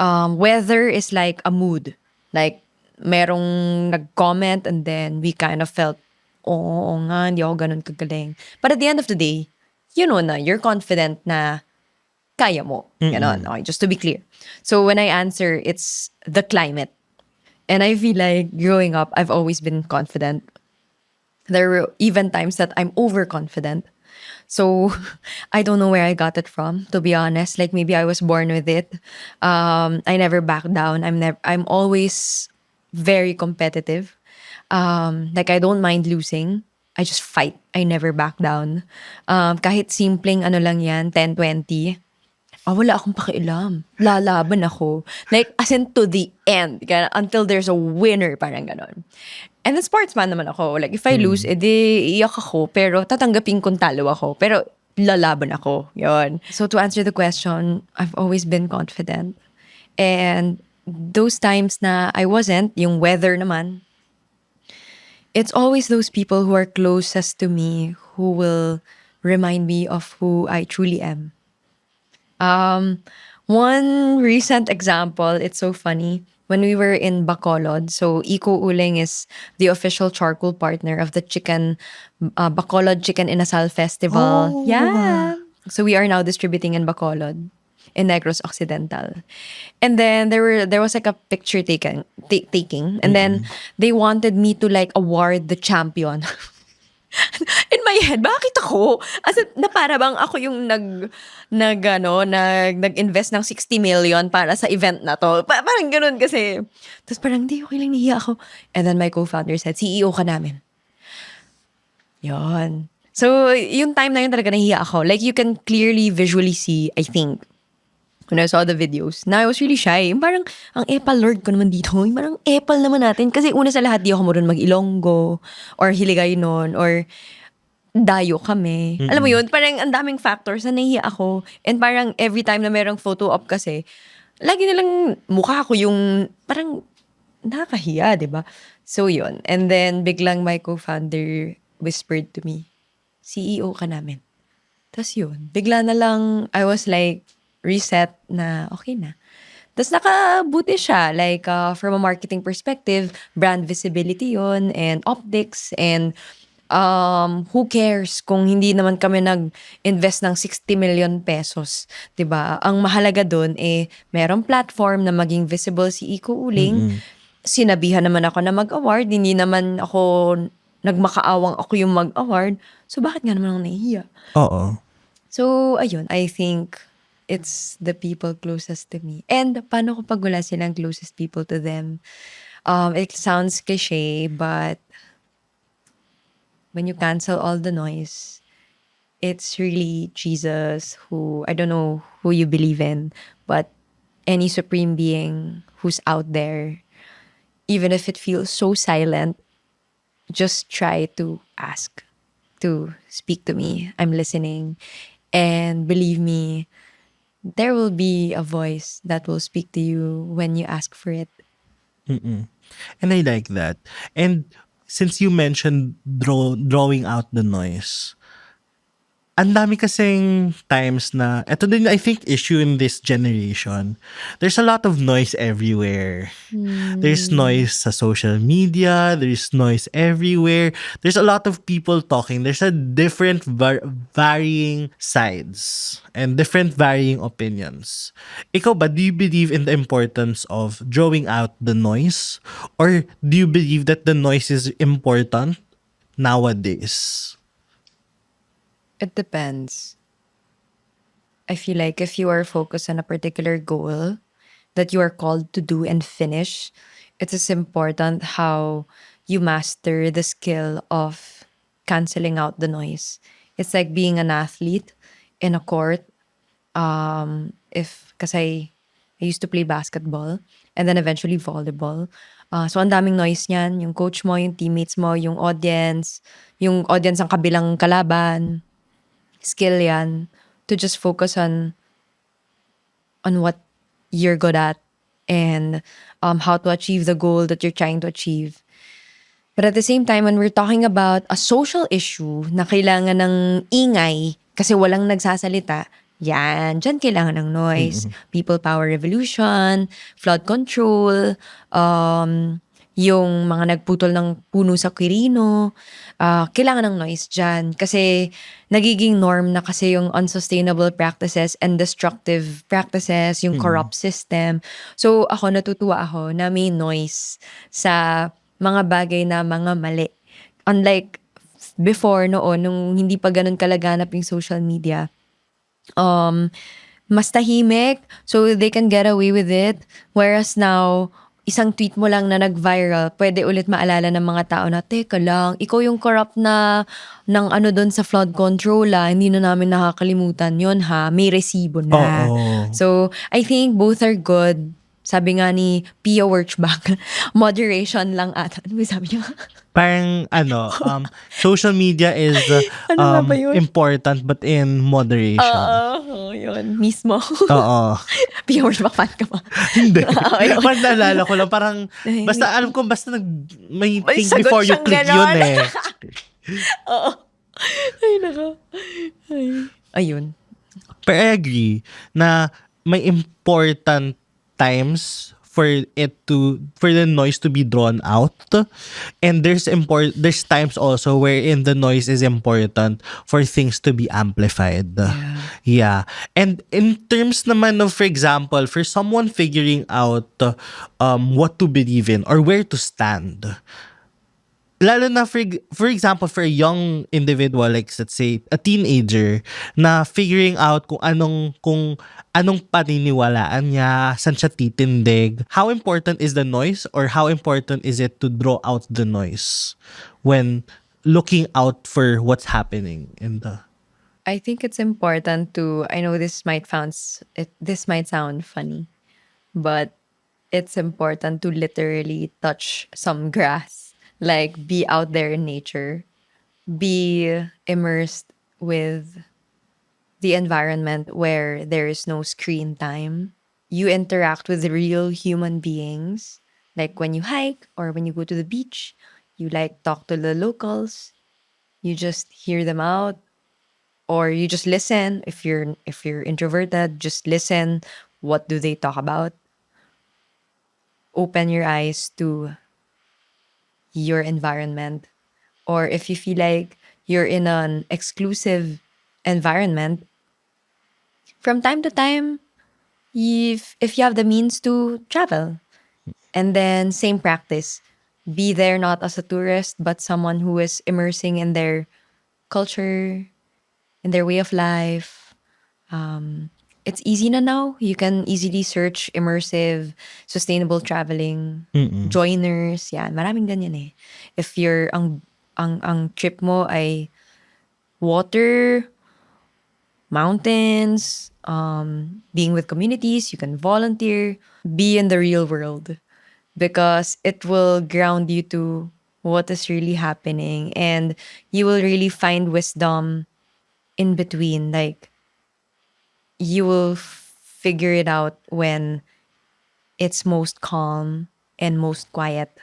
weather is like a mood. Like merong nag-comment and then we kind of felt, oo nga, hindi ako ganun kagaling. But at the end of the day, you know na, you're confident na kaya mo. Ganon. Okay, just to be clear. So when I answer, it's the climate. And I feel like growing up, I've always been confident. There were even times that I'm overconfident. So I don't know where I got it from, to be honest. Like maybe I was born with it. I never back down. I'm always very competitive. Like I don't mind losing. I just fight. I never back down. Kahit simpleng ano lang yan, 10-20. Wala akong pakialam. Lalaban ako. Like, as in to the end. Kaya, until there's a winner, parang ganon. And then sportsman naman ako. Like, if I lose, edi iyak ako. Pero tatanggapin kung talo ako. Pero lalaban ako. Yon. So, to answer the question, I've always been confident. And those times na I wasn't, yung weather naman, it's always those people who are closest to me who will remind me of who I truly am. One recent example, it's so funny. When we were in Bacolod, so Iko Uling is the official charcoal partner of the Bacolod Chicken Inasal Festival. Oh, yeah. So we are now distributing in Bacolod, in Negros Occidental. And then there was like a picture taking, and then they wanted me to like award the champion. In my head, bakit ako? As in, na para bang ako yung nag-invest ng 60 million para sa event na to. Parang ganun kasi. Tapos parang, di, okay lang, nahiya ako. And then my co-founder said, CEO ka namin. Yon. So, yung time na yun talaga nahiya ako. Like, you can clearly visually see, I think, when I saw the videos, na I was really shy. Parang, ang epal lord ko naman dito. Parang epal naman natin. Kasi una sa lahat, di ako marunong mag-Ilonggo, or Hiligay nun, or dayo kami. Alam mo yun, parang ang daming factors na nahiya ako. And parang every time na merong photo op kasi, lagi nilang mukha ko yung parang nakakahiya, di ba? So yun. And then biglang my co-founder whispered to me, CEO ka namin. Tapos yun, bigla na lang, I was like, reset na okay na. Tapos nakabuti siya. Like, from a marketing perspective, brand visibility yon and optics, and who cares kung hindi naman kami nag-invest ng 60 million pesos. 'Di ba? Ang mahalaga doon merong platform na maging visible si Iko Uling. Sinabihan naman ako na mag-award. Hindi naman ako nagmakaawang ako yung mag-award. So, bakit nga naman ako nahihiya? Oo. So, ayun. I think it's the people closest to me. And paano ko pag wala silang closest people to them? It sounds cliche, but when you cancel all the noise, it's really Jesus who, I don't know who you believe in, but any supreme being who's out there, even if it feels so silent, just try to ask, to speak to me. I'm listening. And believe me, there will be a voice that will speak to you when you ask for it. And I like that. And since you mentioned drawing out the noise, ang dami kasing times na, eto din I think issue in this generation, there's a lot of noise everywhere. There's noise sa social media, there's noise everywhere, there's a lot of people talking, there's a different varying sides and different varying opinions. Ikaw ba, do you believe in the importance of drawing out the noise? Or do you believe that the noise is important nowadays? It depends. I feel like if you are focused on a particular goal that you are called to do and finish, it is important how you master the skill of canceling out the noise. It's like being an athlete in a court. Kasi I used to play basketball and then eventually volleyball. So ang daming noise niyan, yung coach mo, yung teammates mo, yung audience ang kabilang kalaban. Skill yan to just focus on what you're good at and how to achieve the goal that you're trying to achieve. But at the same time, when we're talking about a social issue na kailangan ng ingay kasi walang nagsasalita, dyan kailangan ng noise. People power revolution, flood control, yung mga nagputol ng puno sa Quirino, kailangan ng noise dyan. Kasi nagiging norm na kasi yung unsustainable practices and destructive practices, yung corrupt system. So ako, natutuwa ako na may noise sa mga bagay na mga mali. Unlike before noon, nung hindi pa ganun kalaganap yung social media, mas tahimik, so they can get away with it. Whereas now, isang tweet mo lang na nag-viral, pwede ulit maalala ng mga tao na, teka lang, ikaw yung corrupt na ng ano doon sa flood control hindi na namin nakakalimutan yon ha, may resibo na. Oo. So, I think both are good. Sabi nga ni Pia Wurtzbach, moderation lang ata. Ano ba sabi niya? Parang social media is Ano nga ba yun? important but in moderation. Oo, yun. Mismo. Oo. Pia Wurtzbach fan ka ba? Hindi. Ayun. Parang naalala ko lang, parang, basta alam ko, may May think sagot before you siyang click ganon. yun eh. Oo. Ay, naka. Ay. Ayun. But I agree na may important times for the noise to be drawn out, and there's times also wherein the noise is important for things to be amplified. Yeah. And in terms naman of, for example, for someone figuring out what to believe in or where to stand, lalo na for example, for a young individual, like let's say a teenager na figuring out kung anong paniniwalaan niya, saan siya titindig, how important is the noise or how important is it to draw out the noise when looking out for what's happening in the... I think it's important to, I know this might sound funny, but it's important to literally touch some grass. Like, be out there in nature. Be immersed with the environment where there is no screen time. You interact with real human beings. Like when you hike or when you go to the beach, you like talk to the locals. You just hear them out, or you just listen. If you're introverted, just listen. What do they talk about? Open your eyes to your environment. Or if you feel like you're in an exclusive environment, from time to time, if you have the means to travel. And then same practice. Be there not as a tourist, but someone who is immersing in their culture, in their way of life. It's easy na now. You can easily search immersive, sustainable traveling, joiners, yan. Maraming ganyan eh. If you're, ang trip mo ay water, mountains, being with communities, you can volunteer, be in the real world. Because it will ground you to what is really happening. And you will really find wisdom in between. Like, you will figure it out when it's most calm and most quiet.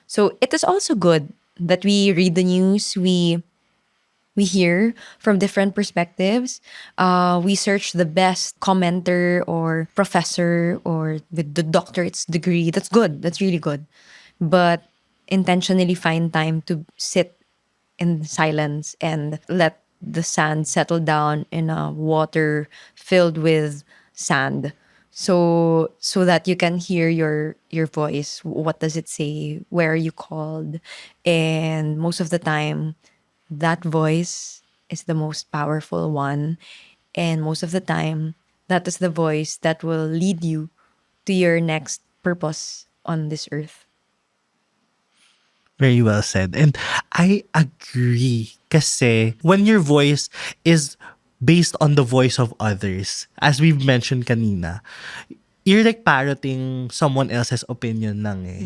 So it is also good that we read the news, we hear from different perspectives. We search the best commenter or professor or with the doctorate's degree. That's good. That's really good. But intentionally find time to sit in silence and let the sand settle down in a water filled with sand, so that you can hear your voice. What does it say? Where are you called? And most of the time, that voice is the most powerful one, and most of the time, that is the voice that will lead you to your next purpose on this earth. Very well said. And I agree. Kasi when your voice is based on the voice of others, as we've mentioned kanina, you're like parroting someone else's opinion lang eh.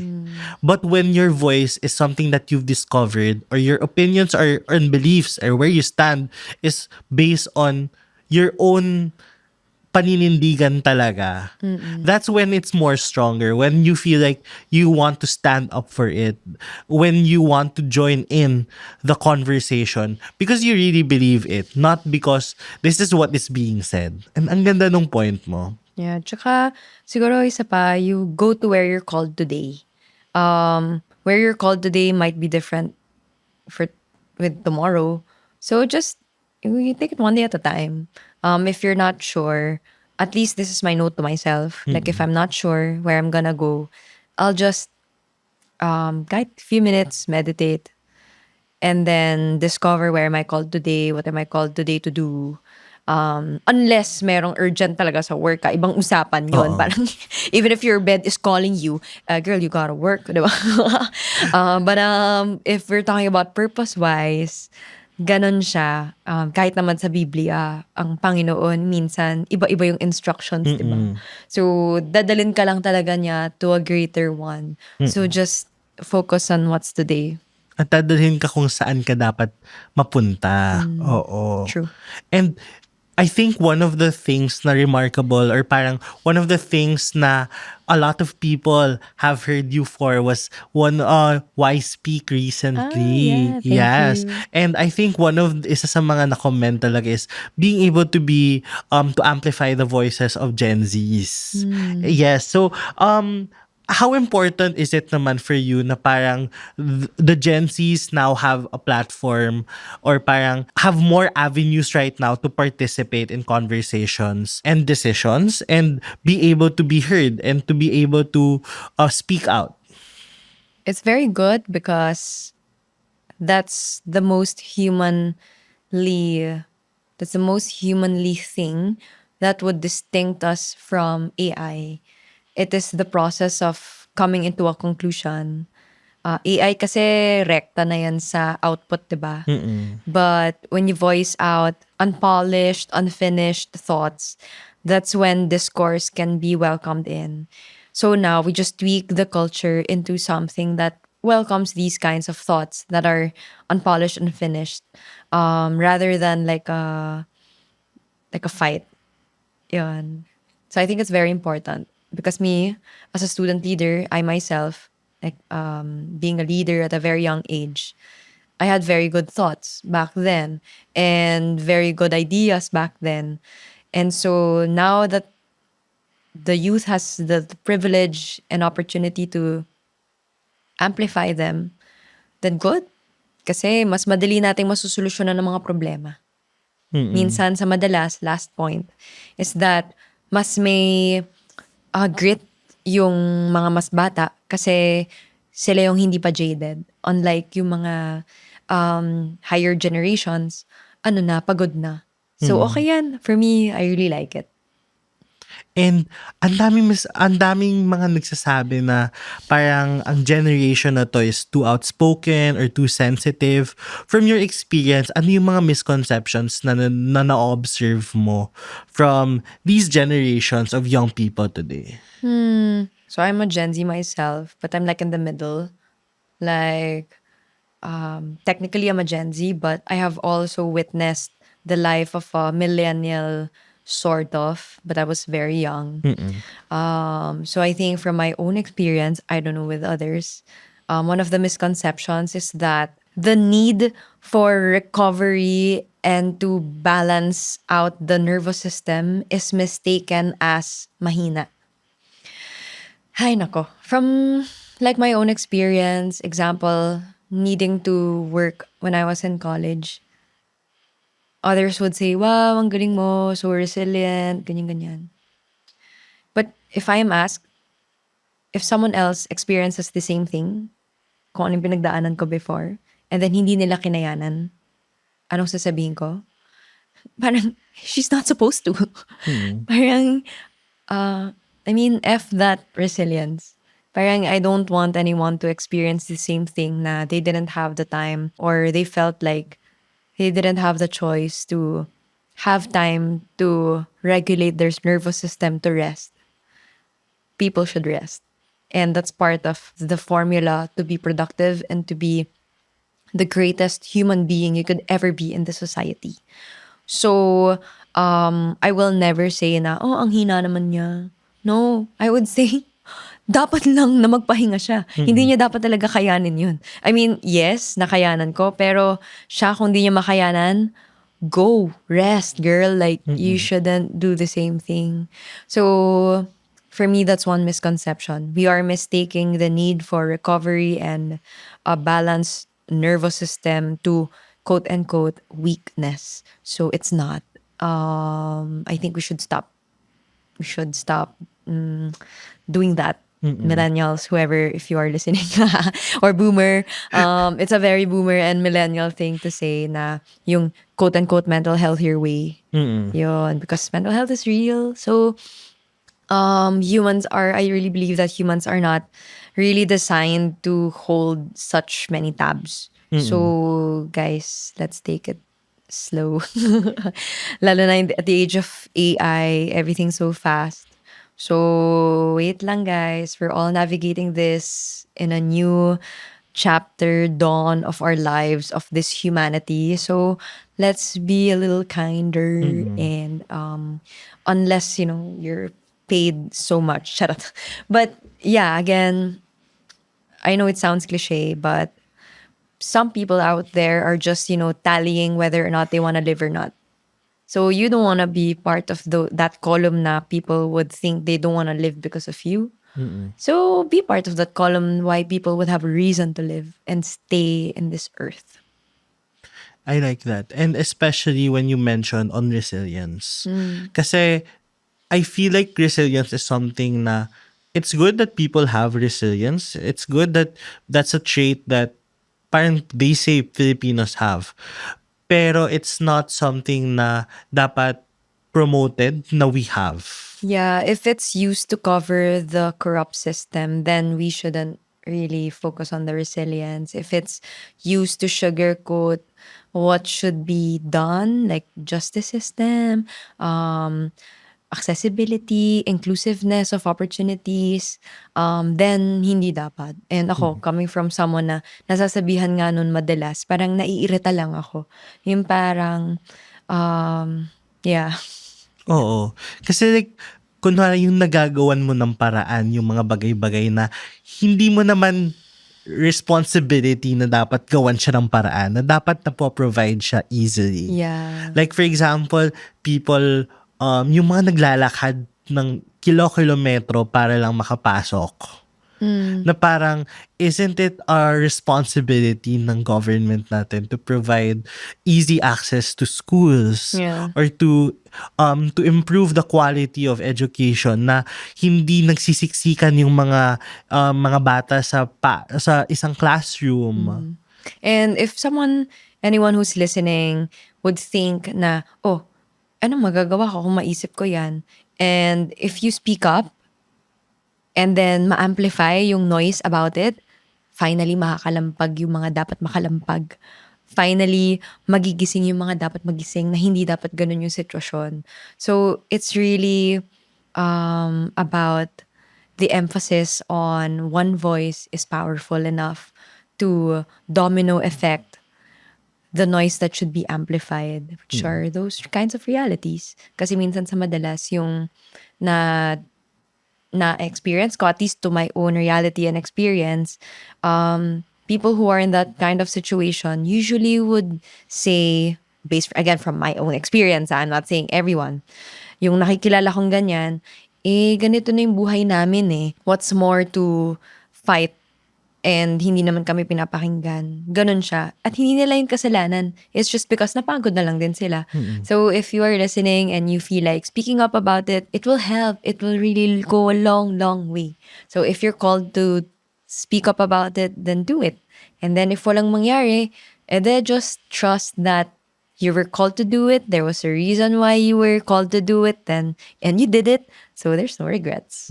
But when your voice is something that you've discovered, or your opinions or beliefs or where you stand is based on your own paninindigan talaga, that's when it's more stronger. When you feel like you want to stand up for it, when you want to join in the conversation because you really believe it, not because this is what is being said. And ang ganda nung point mo. Yeah, tsaka siguro isa pa, you go to where you're called today. Where you're called today might be different with tomorrow. So just you take it one day at a time. If you're not sure, at least this is my note to myself. Like if I'm not sure where I'm gonna go, I'll just guide a few minutes, meditate, and then discover where am I called today, what am I called today to do. Unless merong urgent talaga sa work ka, ibang usapan yun. Oo. Parang, even if your bed is calling you, girl, you gotta work, di ba? But if we're talking about purpose-wise, ganon siya. Kahit naman sa Biblia, ang Panginoon, minsan, iba-iba yung instructions, di ba? So, dadalin ka lang talaga niya to a greater one. So, just focus on what's today. At dadalhin ka kung saan ka dapat mapunta. Oo. True. And I think one of the things na remarkable or parang one of the things na a lot of people have heard you for was one Why Speak recently. yeah, thank Yes. you. And I think one of isa sa mga na-comment talaga is being able to be to amplify the voices of Gen Zs. Yes. So how important is it naman for you na parang the Gen Zs now have a platform or parang have more avenues right now to participate in conversations and decisions and be able to be heard and to be able to speak out? It's very good because that's the most humanly thing that would distinct us from AI. It is the process of coming into a conclusion. AI kasi rekta na yan sa output, diba? But when you voice out unpolished, unfinished thoughts, that's when discourse can be welcomed in. So now we just tweak the culture into something that welcomes these kinds of thoughts that are unpolished, unfinished, rather than like a fight. Yun. So I think it's very important. Because me, as a student leader, I myself, being a leader at a very young age, I had very good thoughts back then and very good ideas back then. And so now that the youth has the privilege and opportunity to amplify them, then good. Kasi mas madali nating masusolusyonan ng mga problema. Minsan sa madalas, last point, is that mas may grit yung mga mas bata kasi sila yung hindi pa jaded. Unlike yung mga higher generations, pagod na. So okay yan. For me, I really like it. And ang daming mga nagsasabi na parang ang generation na to is too outspoken or too sensitive. From your experience, ano yung mga misconceptions na na-observe mo from these generations of young people today? So I'm a Gen Z myself, but I'm like in the middle. Like, technically I'm a Gen Z, but I have also witnessed the life of a millennial, sort of, but I was very young. So I think from my own experience, I don't know with others, one of the misconceptions is that the need for recovery and to balance out the nervous system is mistaken as mahina. Hay nako. From like my own experience, example, needing to work when I was in college, others would say, wow, ang galing mo, so resilient, ganyan-ganyan. But if I am asked, if someone else experiences the same thing, kung anong pinagdaanan ko before, and then hindi nila kinayanan, anong sasabihin ko? Parang, she's not supposed to. Parang, F that resilience. Parang I don't want anyone to experience the same thing na they didn't have the time or they felt like they didn't have the choice to have time to regulate their nervous system to rest. People should rest. And that's part of the formula to be productive and to be the greatest human being you could ever be in the society. So, I will never say na, ang hina naman niya. No, I would say, dapat lang na magpahinga siya. Hindi niya dapat talaga kayanin yun. I mean, yes, nakayanan ko, pero siya kung di niya makayanan, go, rest, girl. Like, you shouldn't do the same thing. So, for me, that's one misconception. We are mistaking the need for recovery and a balanced nervous system to quote-unquote weakness. So, it's not. I think we should stop. We should stop doing that. millennials, whoever, if you are listening, or boomer. It's a very boomer and millennial thing to say na yung quote-unquote mental health your way. Yun, because mental health is real. So, I really believe that humans are not really designed to hold such many tabs. So, guys, let's take it slow. Lalo na at the age of AI, everything's so fast. So, wait lang, guys. We're all navigating this in a new chapter, dawn of our lives, of this humanity. So, let's be a little kinder and unless, you're paid so much. Charot. But, yeah, again, I know it sounds cliche, but some people out there are just, tallying whether or not they want to live or not. So you don't want to be part of that column na people would think they don't want to live because of you. So be part of that column why people would have a reason to live and stay in this earth. I like that. And especially when you mention on resilience. Kasi I feel like resilience is something na it's good that people have resilience. It's good that that's a trait that parang they say Filipinos have. Pero it's not something na dapat promoted na we have. Yeah, if it's used to cover the corrupt system, then we shouldn't really focus on the resilience. If it's used to sugarcoat what should be done, like justice system, accessibility, inclusiveness of opportunities, then hindi dapat. And ako, coming from someone na nasasabihan nga nun madalas, parang naiirita lang ako. Yung parang, yeah. Oo. Kasi like, kunwari yung nagagawan mo ng paraan, yung mga bagay-bagay na hindi mo naman responsibility na dapat gawan siya ng paraan, na dapat na po-provide siya easily. Yeah. Like for example, people, yung mga naglalakad ng kilo-kilometro para lang makapasok. Na parang, isn't it our responsibility ng government natin to provide easy access to schools or to improve the quality of education na hindi nagsisiksikan yung mga bata sa isang classroom. And if anyone who's listening would think na, oh, anong magagawa ko kung maisip ko yan? And if you speak up, and then ma-amplify yung noise about it, finally makakalampag yung mga dapat makalampag. Finally, magigising yung mga dapat magising na hindi dapat ganun yung sitwasyon. So, it's really about the emphasis on one voice is powerful enough to domino effect the noise that should be amplified, which are those kinds of realities. Kasi minsan sa madalas yung na experience ko, at least to my own reality and experience, people who are in that kind of situation usually would say, based again from my own experience, I'm not saying everyone, yung nakikilala kong ganyan, ganito na yung buhay namin eh. What's more to fight and hindi naman kami pinapakinggan. Ganun siya. At hindi nila yung kasalanan. It's just because napagod na lang din sila. So if you are listening and you feel like speaking up about it, it will help. It will really go a long, long way. So if you're called to speak up about it, then do it. And then if walang mangyari, then just trust that you were called to do it. There was a reason why you were called to do it, and you did it. So there's no regrets.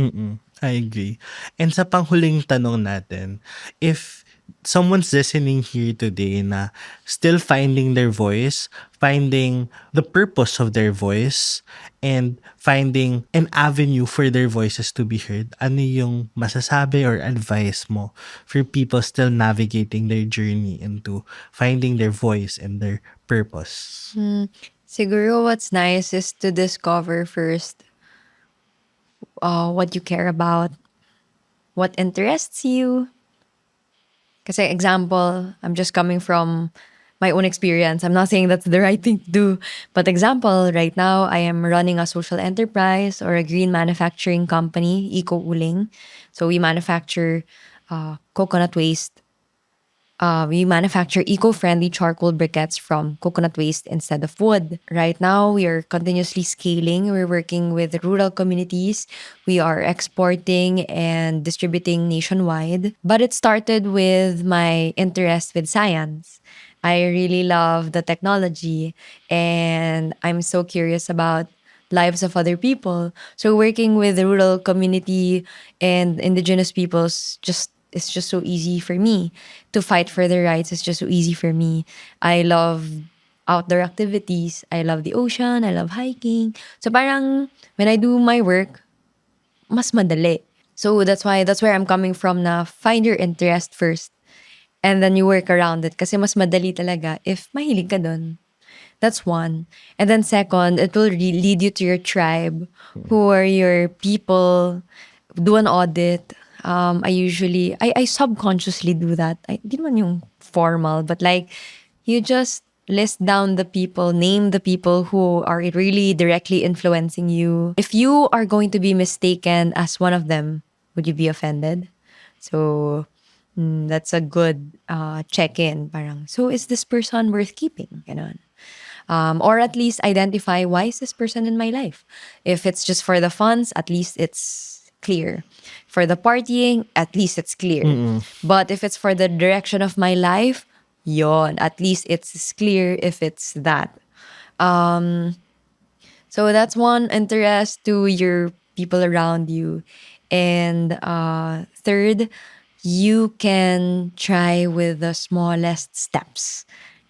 I agree. And sa panghuling tanong natin, if someone's listening here today na still finding their voice, finding the purpose of their voice, and finding an avenue for their voices to be heard, ano yung masasabi or advice mo for people still navigating their journey into finding their voice and their purpose? Siguro what's nice is to discover first what you care about, what interests you. Kasi example, I'm just coming from my own experience. I'm not saying that's the right thing to do. But example, right now, I am running a social enterprise or a green manufacturing company, Eco Uling. So we manufacture coconut waste. We manufacture eco-friendly charcoal briquettes from coconut waste instead of wood. Right now, we are continuously scaling. We're working with rural communities. We are exporting and distributing nationwide. But it started with my interest with science. I really love the technology, and I'm so curious about lives of other people. So working with the rural community and indigenous peoples just it's just so easy for me to fight for their rights. It's just so easy for me. I love outdoor activities. I love the ocean. I love hiking. So parang when I do my work, mas madali. So that's where I'm coming from na find your interest first and then you work around it kasi mas madali talaga if mahilig ka dun. That's one. And then second, it will lead you to your tribe. Who are your people? Do an audit. I subconsciously do that. Di naman yung formal, but like, you just list down the people, name the people who are really directly influencing you. If you are going to be mistaken as one of them, would you be offended? So, that's a good check-in. Parang, so is this person worth keeping? Ganon. Or at least identify why is this person in my life. If it's just for the funds, at least it's clear. For the partying, at least it's clear. But if it's for the direction of my life, yon, at least it's clear if it's that. So that's one interest to your people around you. And third, you can try with the smallest steps.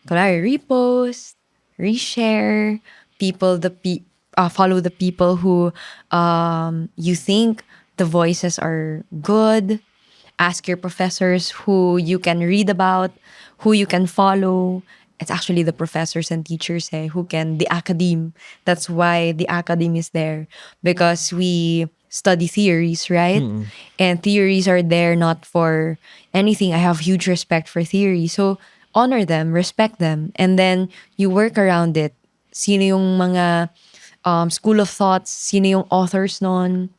Kunwari, repost, reshare, follow the people who you think the voices are good. Ask your professors who you can read about, who you can follow. It's actually the professors and teachers the academe. That's why the academe is there. Because we study theories, right? And theories are there not for anything. I have huge respect for theory. So, honor them, respect them, and then you work around it. Sino yung mga school of thoughts, sino yung authors nun,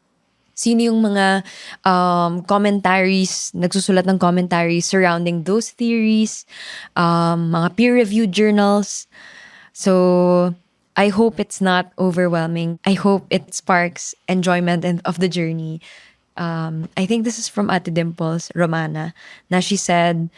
sino yung mga commentaries, nagsusulat ng commentaries surrounding those theories, mga peer-reviewed journals. So, I hope it's not overwhelming. I hope it sparks enjoyment of the journey. I think this is from Ate Dimples, Romana, na she said,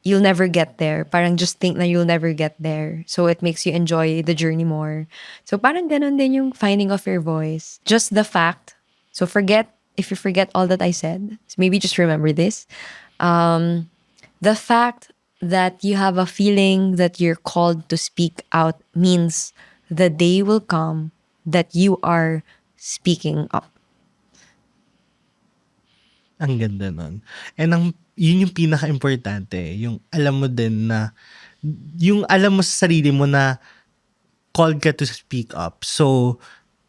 you'll never get there. Parang just think na you'll never get there. So it makes you enjoy the journey more. So parang ganun din yung finding of your voice. Just the fact. So if you forget all that I said, so maybe just remember this. The fact that you have a feeling that you're called to speak out means the day will come that you are speaking up. Ang ganda nun. And yun yung pinaka-importante. Yung alam mo din na, yung alam mo sa sarili mo na called ka to speak up. So,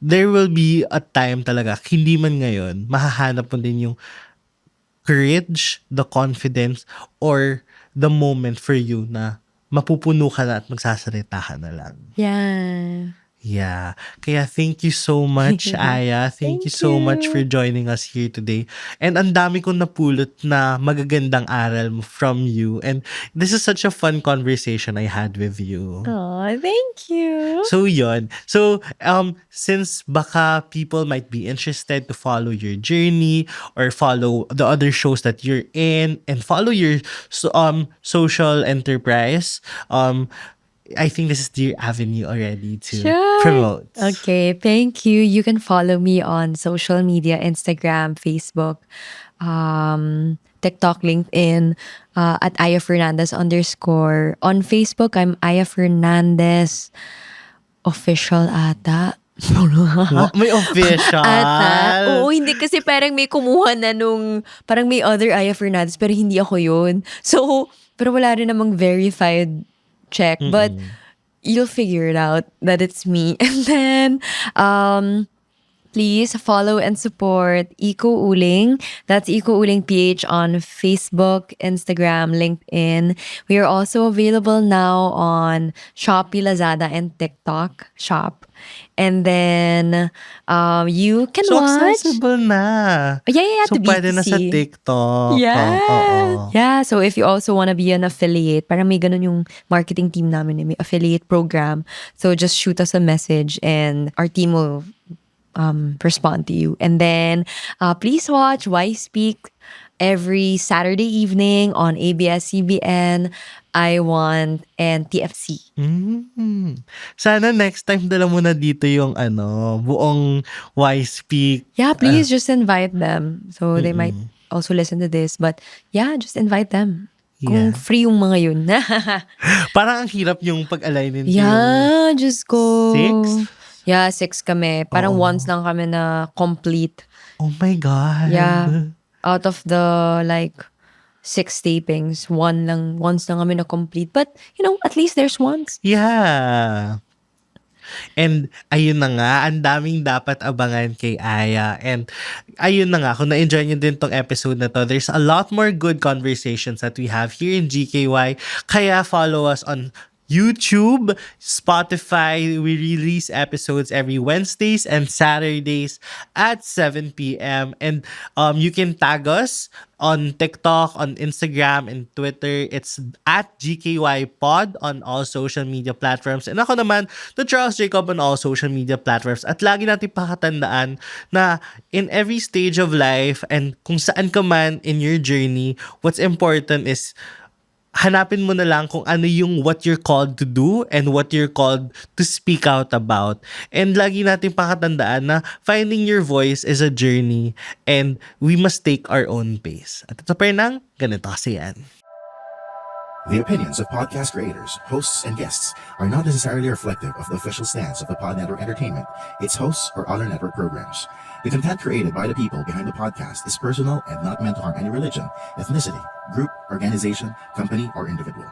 there will be a time talaga, hindi man ngayon, mahahanap mo din yung courage, the confidence, or the moment for you na mapupuno ka na at magsasalita ka na lang. Yeah. Yeah. Kaya thank you so much, Aya. Thank you so much for joining us here today. And ang dami kong napulot na magagandang aral from you. And this is such a fun conversation I had with you. Oh, thank you. So yun. So since baka people might be interested to follow your journey or follow the other shows that you're in and follow your social enterprise, I think this is the avenue already to promote. Okay, thank you. You can follow me on social media, Instagram, Facebook, TikTok, LinkedIn, at Aya Fernandez _. On Facebook, I'm Aya Fernandez official ata. May official? Ata. Oo, hindi kasi parang may kumuha na parang may other Aya Fernandez pero hindi ako yun. So, pero wala rin namang verified check, but you'll figure it out that it's me. And then, please follow and support Eco Uling. That's Eco Uling PH on Facebook, Instagram, LinkedIn. We are also available now on Shopee, Lazada, and TikTok Shop. And then, you can So watch. accessible na. Yeah, So to pwede na sa BTC. TikTok. Yeah. Oo. Yeah, so if you also want to be an affiliate, parang may ganun yung marketing team namin, may affiliate program. So just shoot us a message and our team will respond to you. And then please watch Why Speak every Saturday evening on ABS-CBN, I Want, and TFC. Sana next time dala mo na dito yung buong Why Speak. Yeah, please just invite them. So they might also listen to this. But yeah, just invite them. Kung Yeah. free yung mga yun. Parang ang hirap yung pag-alignin yung Yeah, just go. 6? Yeah, 6 kami. Parang once lang kami na complete. Oh my God. Yeah. Out of the 6 tapings, once lang kami na complete. But, at least there's once. Yeah. And ayun na nga, ang daming dapat abangan kay Aya. And ayun na nga, kung na-enjoy nyo din tong episode na to, there's a lot more good conversations that we have here in GKY. Kaya follow us on YouTube, Spotify. We release episodes every Wednesdays and Saturdays at 7 p.m. And you can tag us on TikTok, on Instagram, and Twitter. It's at GKY Pod on all social media platforms. And ako naman, the Charles Jacob on all social media platforms. At lagi natin pakatandaan na in every stage of life and kung saan ka man in your journey, what's important is hanapin mo na lang kung ano yung what you're called to do and what you're called to speak out about. And lagi natin pakatandaan na finding your voice is a journey and we must take our own pace. At ito pa rin ang ganito kasi yan. The opinions of podcast creators, hosts, and guests are not necessarily reflective of the official stance of the Pod Network Entertainment, its hosts, or other network programs. The content created by the people behind the podcast is personal and not meant to harm any religion, ethnicity, group, organization, company, or individual.